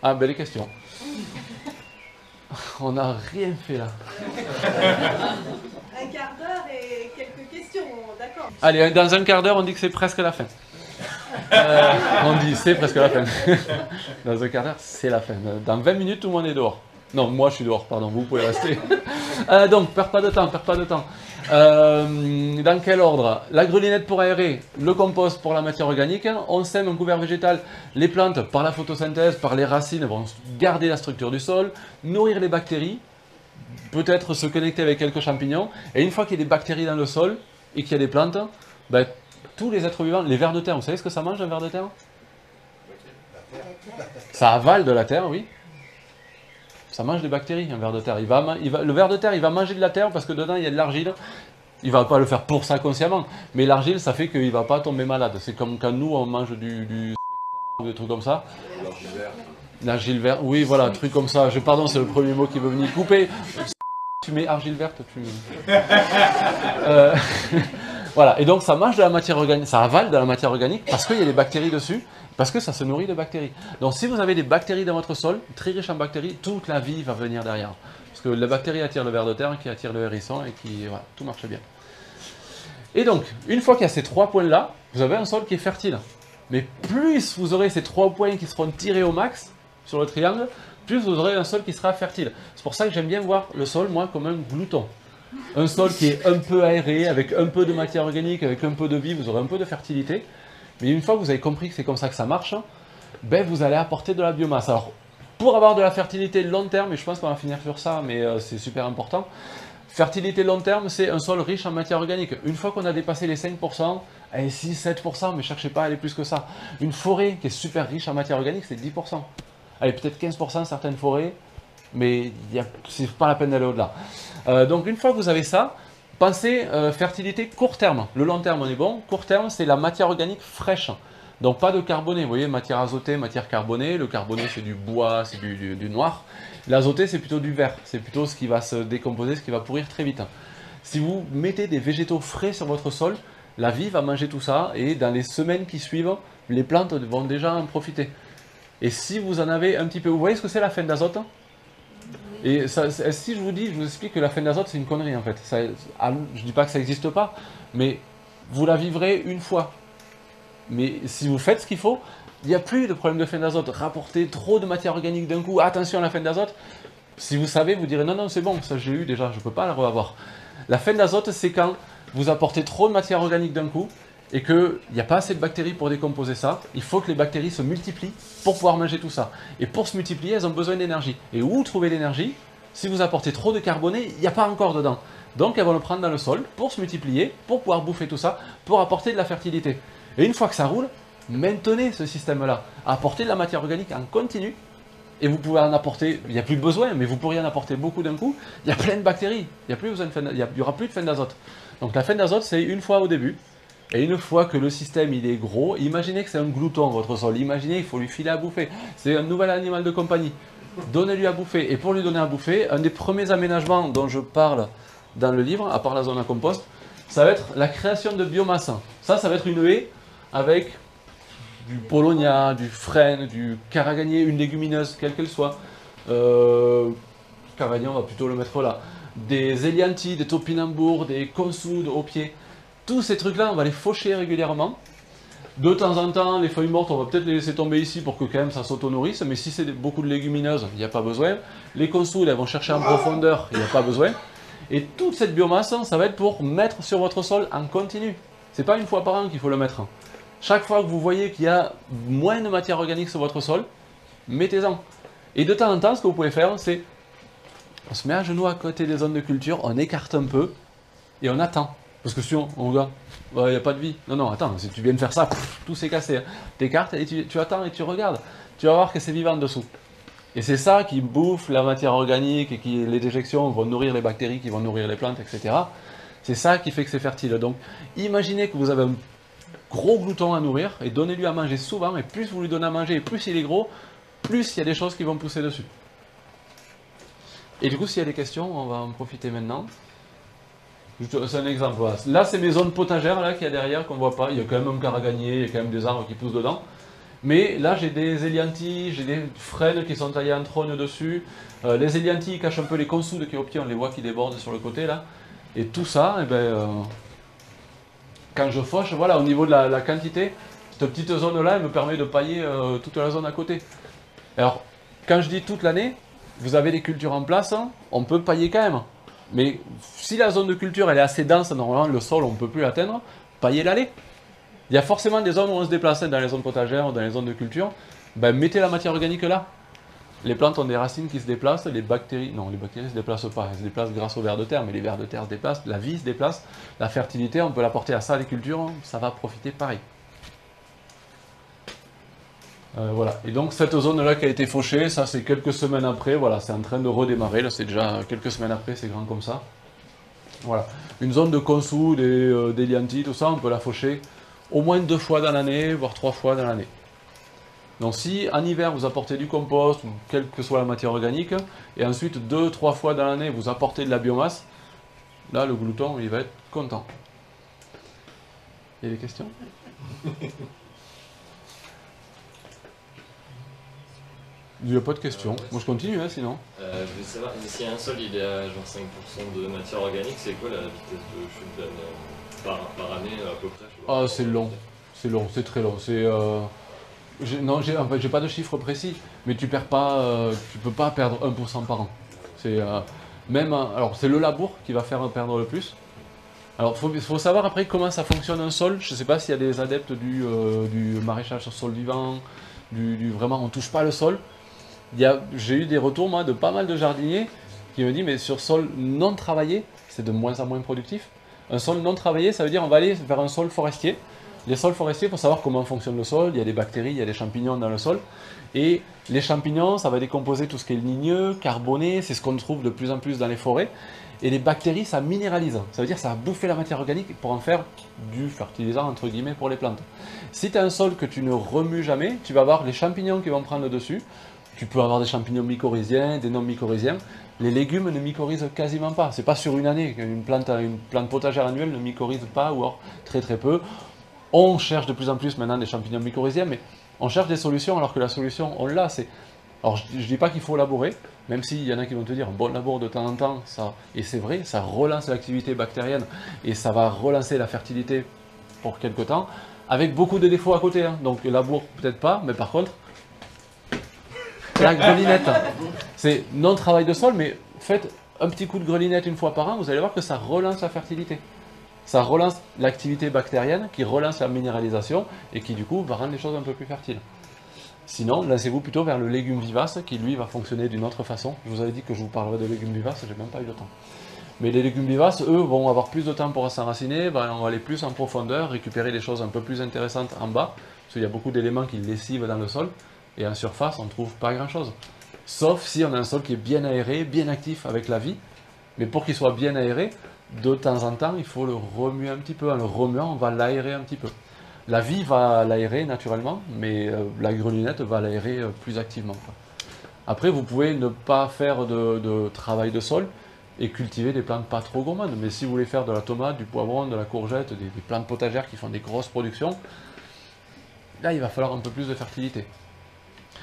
Ah ben les questions. On n'a rien fait là. Un quart d'heure et quelques questions, d'accord. Allez, dans un quart d'heure, on dit que c'est presque la fin. On dit c'est presque la fin. Dans un quart d'heure, c'est la fin. Dans 20 minutes, tout le monde est dehors. Non, moi je suis dehors, pardon, vous pouvez rester. Donc, perds pas de temps. Dans quel ordre? La grelinette pour aérer, le compost pour la matière organique, on sème un couvert végétal, les plantes par la photosynthèse, par les racines vont garder la structure du sol, nourrir les bactéries, peut-être se connecter avec quelques champignons, et une fois qu'il y a des bactéries dans le sol et qu'il y a des plantes, ben, tous les êtres vivants, les vers de terre, vous savez ce que ça mange un ver de terre? Ça avale de la terre, oui. Ça mange des bactéries, un ver de terre. Le ver de terre, il va manger de la terre parce que dedans, il y a de l'argile. Il ne va pas le faire pour ça consciemment. Mais l'argile, ça fait qu'il ne va pas tomber malade. C'est comme quand nous, on mange du ou des trucs comme ça. L'argile verte, oui, voilà, un truc comme ça. Pardon, c'est le premier mot qui veut venir couper. Tu mets argile verte, voilà, et donc ça mange de la matière organique, ça avale de la matière organique parce qu'il y a des bactéries dessus. Parce que ça se nourrit de bactéries. Donc si vous avez des bactéries dans votre sol, très riche en bactéries, toute la vie va venir derrière. Parce que les bactéries attirent le ver de terre, qui attire le hérisson, et qui, voilà, tout marche bien. Et donc, une fois qu'il y a ces trois points-là, vous avez un sol qui est fertile. Mais plus vous aurez ces trois points qui seront tirés au max sur le triangle, plus vous aurez un sol qui sera fertile. C'est pour ça que j'aime bien voir le sol, moi, comme un glouton. Un sol qui est un peu aéré, avec un peu de matière organique, avec un peu de vie, vous aurez un peu de fertilité. Mais une fois que vous avez compris que c'est comme ça que ça marche, ben vous allez apporter de la biomasse. Alors, pour avoir de la fertilité long terme, et je pense qu'on va finir sur ça, mais c'est super important, fertilité long terme, c'est un sol riche en matière organique. Une fois qu'on a dépassé les 5%, allez, 6-7%, mais ne cherchez pas à aller plus que ça. Une forêt qui est super riche en matière organique, c'est 10%. Allez, peut-être 15% certaines forêts, mais c'est pas la peine d'aller au-delà. Donc, une fois que vous avez ça, pensez fertilité court terme. Le long terme, on est bon. Court terme, c'est la matière organique fraîche. Donc pas de carboné. Vous voyez, matière azotée, matière carbonée. Le carboné, c'est du bois, c'est du noir. L'azoté, c'est plutôt du vert. C'est plutôt ce qui va se décomposer, ce qui va pourrir très vite. Si vous mettez des végétaux frais sur votre sol, la vie va manger tout ça. Et dans les semaines qui suivent, les plantes vont déjà en profiter. Et si vous en avez un petit peu... Vous voyez ce que c'est la fin d'azote? Et ça, si je vous explique que la fin d'azote, c'est une connerie en fait. Ça, je ne dis pas que ça n'existe pas, mais vous la vivrez une fois. Mais si vous faites ce qu'il faut, il n'y a plus de problème de fin d'azote. Rapporter trop de matière organique d'un coup, attention à la fin d'azote. Si vous savez, vous direz non, non, c'est bon, ça j'ai eu déjà, je ne peux pas la revoir. La fin d'azote, c'est quand vous apportez trop de matière organique d'un coup et qu'il n'y a pas assez de bactéries pour décomposer ça. Il faut que les bactéries se multiplient pour pouvoir manger tout ça. Et pour se multiplier, elles ont besoin d'énergie. Et où trouver l'énergie? Si vous apportez trop de carboné, il n'y a pas encore dedans. Donc elles vont le prendre dans le sol pour se multiplier, pour pouvoir bouffer tout ça, pour apporter de la fertilité. Et une fois que ça roule, maintenez ce système-là. Apportez de la matière organique en continu. Et vous pouvez en apporter, il n'y a plus besoin, mais vous pourriez en apporter beaucoup d'un coup. Il y a plein de bactéries, il n'y aura plus de fin d'azote. Donc la fin d'azote, c'est une fois au début. Et une fois que le système il est gros, imaginez que c'est un glouton votre sol. Imaginez qu'il faut lui filer à bouffer. C'est un nouvel animal de compagnie. Donnez-lui à bouffer. Et pour lui donner à bouffer, un des premiers aménagements dont je parle dans le livre, à part la zone à compost, ça va être la création de biomasse. Ça va être une haie avec du polonia, du frêne, du caragagné, une légumineuse, quelle qu'elle soit. Caragagné, on va plutôt le mettre là. Des élianthis, des topinambours, des consoudes au pied. Tous ces trucs-là, on va les faucher régulièrement. De temps en temps, les feuilles mortes, on va peut-être les laisser tomber ici pour que quand même ça s'auto-nourrisse. Mais si c'est beaucoup de légumineuses, il n'y a pas besoin. Les consoudes, elles vont chercher en profondeur, il n'y a pas besoin. Et toute cette biomasse, ça va être pour mettre sur votre sol en continu. C'est pas une fois par an qu'il faut le mettre. Chaque fois que vous voyez qu'il y a moins de matière organique sur votre sol, mettez-en. Et de temps en temps, ce que vous pouvez faire, c'est on se met à genoux à côté des zones de culture, on écarte un peu et on attend. Parce que sinon, on regarde, il n'y a pas de vie. Non, non, attends, si tu viens de faire ça, tout s'est cassé. Hein. T'écartes et tu attends et tu regardes. Tu vas voir que c'est vivant dessous. Et c'est ça qui bouffe la matière organique et qui les déjections vont nourrir les bactéries qui vont nourrir les plantes, etc. C'est ça qui fait que c'est fertile. Donc, imaginez que vous avez un gros glouton à nourrir et donnez-lui à manger souvent. Et plus vous lui donnez à manger et plus il est gros, plus il y a des choses qui vont pousser dessus. Et du coup, s'il y a des questions, on va en profiter maintenant. C'est un exemple. Voilà. Là, c'est mes zones potagères là qu'il y a derrière qu'on ne voit pas. Il y a quand même un caragagné, il y a quand même des arbres qui poussent dedans. Mais là, j'ai des élianthis, j'ai des frênes qui sont taillés en trône dessus. Les élianthis cachent un peu les consoudes qui au pied, on les voit qui débordent sur le côté là. Et tout ça, eh ben, quand je fauche, voilà, au niveau de la quantité, cette petite zone-là, elle me permet de pailler toute la zone à côté. Alors, quand je dis toute l'année, vous avez des cultures en place, hein, on peut pailler quand même. Mais si la zone de culture elle est assez dense, normalement le sol on ne peut plus l'atteindre, paillez l'allée. Il y a forcément des zones où on se déplace, dans les zones potagères ou dans les zones de culture, ben, mettez la matière organique là. Les plantes ont des racines qui se déplacent, les bactéries, non les bactéries ne se déplacent pas, elles se déplacent grâce aux vers de terre, mais les vers de terre se déplacent, la vie se déplace, la fertilité on peut l'apporter à ça, les cultures, ça va profiter pareil. Voilà, et donc cette zone-là qui a été fauchée, ça c'est quelques semaines après, voilà, c'est en train de redémarrer, là c'est déjà quelques semaines après, c'est grand comme ça. Voilà, une zone de consoude, des liantis, tout ça, on peut la faucher au moins 2 fois dans l'année, voire 3 fois dans l'année. Donc si en hiver vous apportez du compost, ou quelle que soit la matière organique, et ensuite 2-3 fois dans l'année vous apportez de la biomasse, là le glouton il va être content. Il y a des questions ? Il n'y a pas de questions. Moi je continue hein, sinon. Je veux savoir, si un sol il est à genre 5% de matière organique, c'est quoi la vitesse de chute par année à peu près? Ah c'est long, c'est très long. Non, en fait, j'ai pas de chiffre précis, mais tu perds pas, tu peux pas perdre 1% par an. C'est alors c'est le labour qui va faire perdre le plus. Alors faut savoir après comment ça fonctionne un sol. Je sais pas s'il y a des adeptes du maraîchage sur sol vivant, vraiment on touche pas le sol. J'ai eu des retours moi de pas mal de jardiniers qui me disent mais sur sol non travaillé, c'est de moins en moins productif. Un sol non travaillé, ça veut dire on va aller vers un sol forestier. Les sols forestiers, il faut savoir comment fonctionne le sol, il y a des bactéries, il y a des champignons dans le sol. Et les champignons, ça va décomposer tout ce qui est ligneux, carboné, c'est ce qu'on trouve de plus en plus dans les forêts. Et les bactéries, ça minéralise, ça veut dire que ça va bouffer la matière organique pour en faire du fertilisant entre guillemets pour les plantes. Si tu as un sol que tu ne remues jamais, tu vas avoir les champignons qui vont prendre le dessus. Tu peux avoir des champignons mycorhiziens, des non mycorhiziens. Les légumes ne mycorhizent quasiment pas. C'est pas sur une année. Une plante potagère annuelle ne mycorhize pas ou alors très très peu. On cherche de plus en plus maintenant des champignons mycorhiziens, mais on cherche des solutions alors que la solution, on l'a. Alors je ne dis pas qu'il faut labourer, même s'il y en a qui vont te dire un bon labour de temps en temps, et c'est vrai, ça relance l'activité bactérienne et ça va relancer la fertilité pour quelque temps, avec beaucoup de défauts à côté. Hein. Donc labour peut-être pas, mais par contre, la grelinette, c'est non travail de sol, mais faites un petit coup de grelinette une fois par an, vous allez voir que ça relance la fertilité. Ça relance l'activité bactérienne qui relance la minéralisation et qui du coup va rendre les choses un peu plus fertiles. Sinon, lancez-vous plutôt vers le légume vivace qui lui va fonctionner d'une autre façon. Je vous avais dit que je vous parlerai de légumes vivaces, j'ai même pas eu le temps. Mais les légumes vivaces, eux, vont avoir plus de temps pour s'enraciner, vont aller plus en profondeur, récupérer des choses un peu plus intéressantes en bas, parce qu'il y a beaucoup d'éléments qui lessivent dans le sol, et en surface, on ne trouve pas grand-chose. Sauf si on a un sol qui est bien aéré, bien actif avec la vie, mais pour qu'il soit bien aéré, de temps en temps, il faut le remuer un petit peu. En le remuant, on va l'aérer un petit peu. La vie va l'aérer naturellement, mais la grelinette va l'aérer plus activement, quoi. Après, vous pouvez ne pas faire de travail de sol et cultiver des plantes pas trop gourmandes. Mais si vous voulez faire de la tomate, du poivron, de la courgette, des plantes potagères qui font des grosses productions, là, il va falloir un peu plus de fertilité.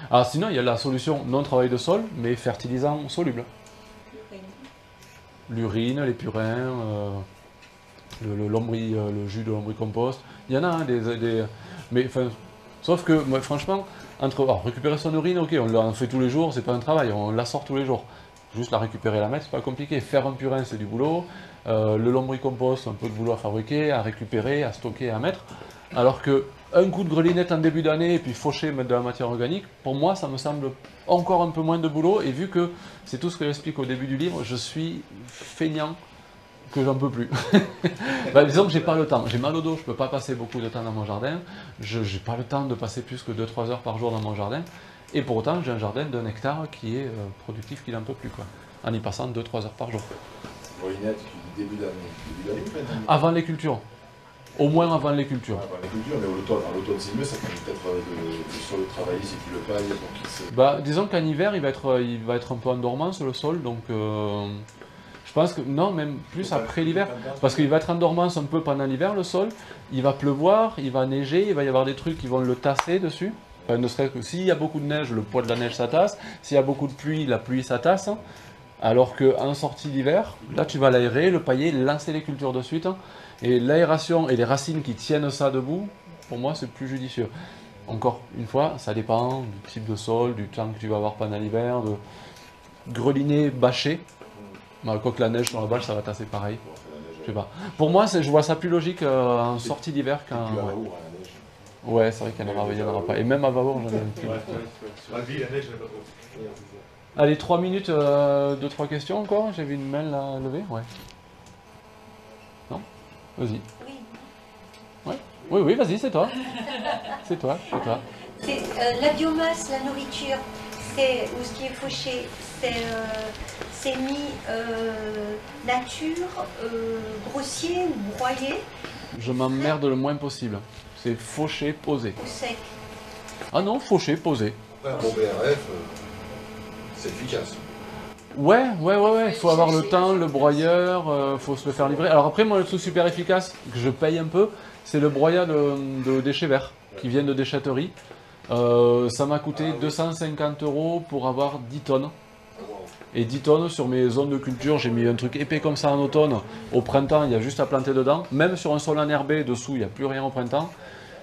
Alors sinon, il y a la solution non travail de sol, mais fertilisant soluble. L'urine, les purins, le jus de lombricompost. Il y en a hein, mais enfin, sauf que moi, franchement, récupérer son urine, ok, on en fait tous les jours, c'est pas un travail, on la sort tous les jours. Juste la récupérer et la mettre, c'est pas compliqué. Faire un purin, c'est du boulot. Le lombricompost, un peu de boulot à fabriquer, à récupérer, à stocker, à mettre. Alors que un coup de grelinette en début d'année et puis faucher, mettre de la matière organique, pour moi, ça me semble encore un peu moins de boulot. Et vu que c'est tout ce que j'explique au début du livre, je suis feignant que j'en peux plus. Disons que j'ai pas le temps. J'ai mal au dos, je peux pas passer beaucoup de temps dans mon jardin. Je n'ai pas le temps de passer plus que 2-3 heures par jour dans mon jardin. Et pour autant, j'ai un jardin d'1 hectare qui est productif, qu'il n'en peut plus, quoi. En y passant 2-3 heures par jour. Grelinette, tu dis début d'année ou fin d'année? Avant les cultures. Au moins avant les cultures. Avant les cultures, mais à l'automne c'est mieux, ça permet peut-être de sur le travailler si tu le pailles pour qu'il se... Disons qu'en hiver, il va être un peu en dormance le sol, donc je pense que non, même plus après l'hiver, parce qu'il va être en dormance un peu pendant l'hiver le sol, il va pleuvoir, il va neiger, il va y avoir des trucs qui vont le tasser dessus. Enfin, ne serait-ce que s'il y a beaucoup de neige, le poids de la neige ça tasse, s'il y a beaucoup de pluie, la pluie ça tasse. Alors qu'en sortie d'hiver, là tu vas l'aérer, le pailler, lancer les cultures de suite. Et l'aération et les racines qui tiennent ça debout, pour moi c'est plus judicieux. Encore une fois, ça dépend du type de sol, du temps que tu vas avoir pendant l'hiver, de greliner, bâcher. Quoique la neige sur la bâche, ça va tasser pareil. Je sais pas. Pour moi, je vois ça plus logique en sortie d'hiver qu'en... Ouais, c'est vrai qu'en Arabe, il n'y en aura pas. Et même à Vaour, j'en ai plus. La vie, la neige, je n'ai pas trop. Allez, 3 minutes, 2-3 questions encore. J'ai vu une main là levée. Ouais. Non? Vas-y. Oui. Ouais. Oui, vas-y, c'est toi. C'est toi. C'est la biomasse, la nourriture, ou ce qui est fauché, c'est mis nature, grossier ou broyé. Je m'emmerde le moins possible. C'est fauché, posé. Ou sec. Ah non, fauché, posé. Après, un bon BRF, c'est efficace. Ouais, il faut avoir le temps, le broyeur, faut se le faire livrer. Alors après, moi, le truc super efficace, que je paye un peu, c'est le broyat de déchets verts, qui viennent de déchetterie. Ça m'a coûté 250 € pour avoir 10 tonnes. Et 10 tonnes sur mes zones de culture, j'ai mis un truc épais comme ça en automne. Au printemps, il y a juste à planter dedans. Même sur un sol enherbé, dessous, il n'y a plus rien au printemps.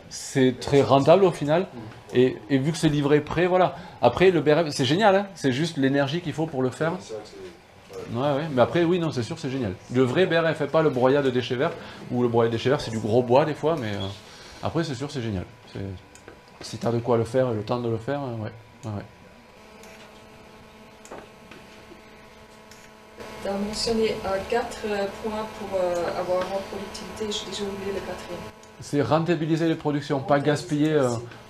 C'est très rentable au final. Et vu que c'est livré prêt, voilà. Après, le BRF, c'est génial, hein, c'est juste l'énergie qu'il faut pour le faire. Ouais, mais après, oui, non, c'est sûr, c'est génial. Le vrai BRF, fait pas le broyat de déchets verts, ou le broyat de déchets verts, c'est du gros bois des fois, mais après, c'est sûr, c'est génial. Si tu as de quoi le faire et le temps de le faire, ouais. Tu as mentionné 4 points pour avoir en productivité, j'ai déjà oublié le 4e. C'est rentabiliser les productions, pas gaspiller.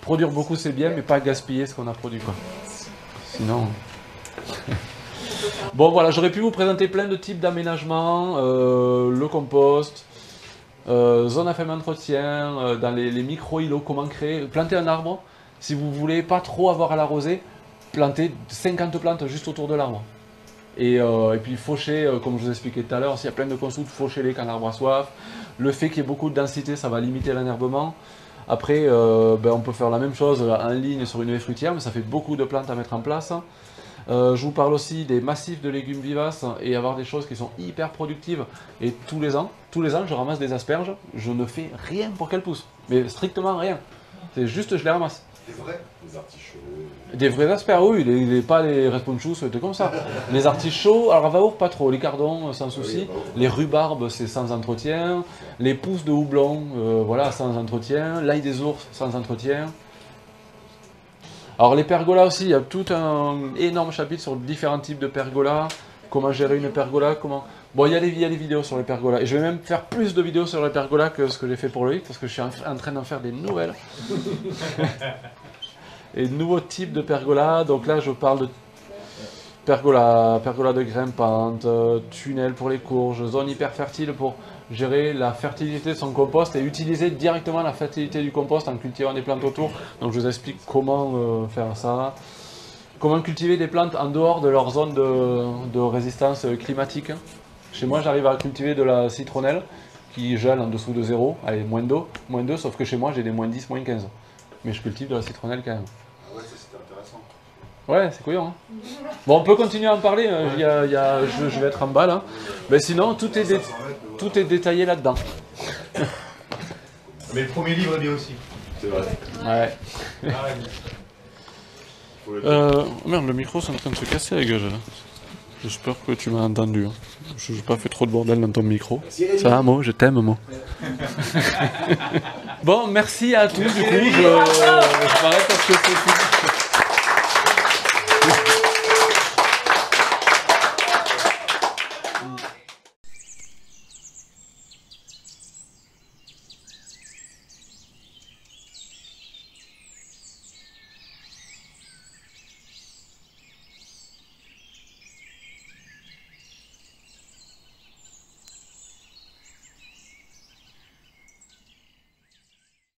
Produire beaucoup c'est bien, mais pas gaspiller ce qu'on a produit, quoi. Sinon... Bon voilà, j'aurais pu vous présenter plein de types d'aménagements, le compost, zone à faible entretien, dans les micro-îlots, comment créer, planter un arbre, si vous voulez pas trop avoir à l'arroser, plantez 50 plantes juste autour de l'arbre. Et puis faucher, comme je vous expliquais tout à l'heure, s'il y a plein de consoutes, fauchez-les quand l'arbre a soif. Le fait qu'il y ait beaucoup de densité, ça va limiter l'enherbement. Après, on peut faire la même chose en ligne sur une haie fruitière, mais ça fait beaucoup de plantes à mettre en place. Je vous parle aussi des massifs de légumes vivaces et avoir des choses qui sont hyper productives. Et tous les ans, je ramasse des asperges. Je ne fais rien pour qu'elles poussent, mais strictement rien. C'est juste je les ramasse. Des vrais? Des artichauts? Des vrais asperges, oui, pas les responchous, c'était comme ça. Les artichauts, alors à Vaour, pas trop. Les cardons, sans souci. Les rhubarbes, c'est sans entretien. Les pousses de houblon, voilà, sans entretien. L'ail des ours, sans entretien. Alors les pergolas aussi, il y a tout un énorme chapitre sur différents types de pergolas, comment gérer une pergola, comment... Bon, il y a les vidéos sur les pergolas, et je vais même faire plus de vidéos sur les pergolas que ce que j'ai fait pour Loïc, parce que je suis en train d'en faire des nouvelles. Et de nouveaux types de pergolas, donc là je parle de pergola de grimpante, tunnel pour les courges, zone hyper fertile pour gérer la fertilité de son compost et utiliser directement la fertilité du compost en cultivant des plantes autour. Donc je vous explique comment faire ça. Comment cultiver des plantes en dehors de leur zone de résistance climatique. Chez moi j'arrive à cultiver de la citronnelle qui gèle en dessous de 0, allez moins 2, sauf que chez moi j'ai des moins 10, moins 15. Mais je cultive de la citronnelle quand même. Ah ouais, ça c'était intéressant. Ouais, c'est couillon. Hein. Bon, on peut continuer à en parler, je vais être en bas là. Mais sinon, tout est détaillé là-dedans. Mais le premier livre est bien aussi. C'est vrai. Ouais. Merde, le micro c'est en train de se casser la gueule là. J'espère que tu m'as entendu. Je n'ai pas fait trop de bordel dans ton micro. Ça va, Mo? Je t'aime, Mo. Bon, merci à tous. Du coup, je m'arrête parce que c'est tout.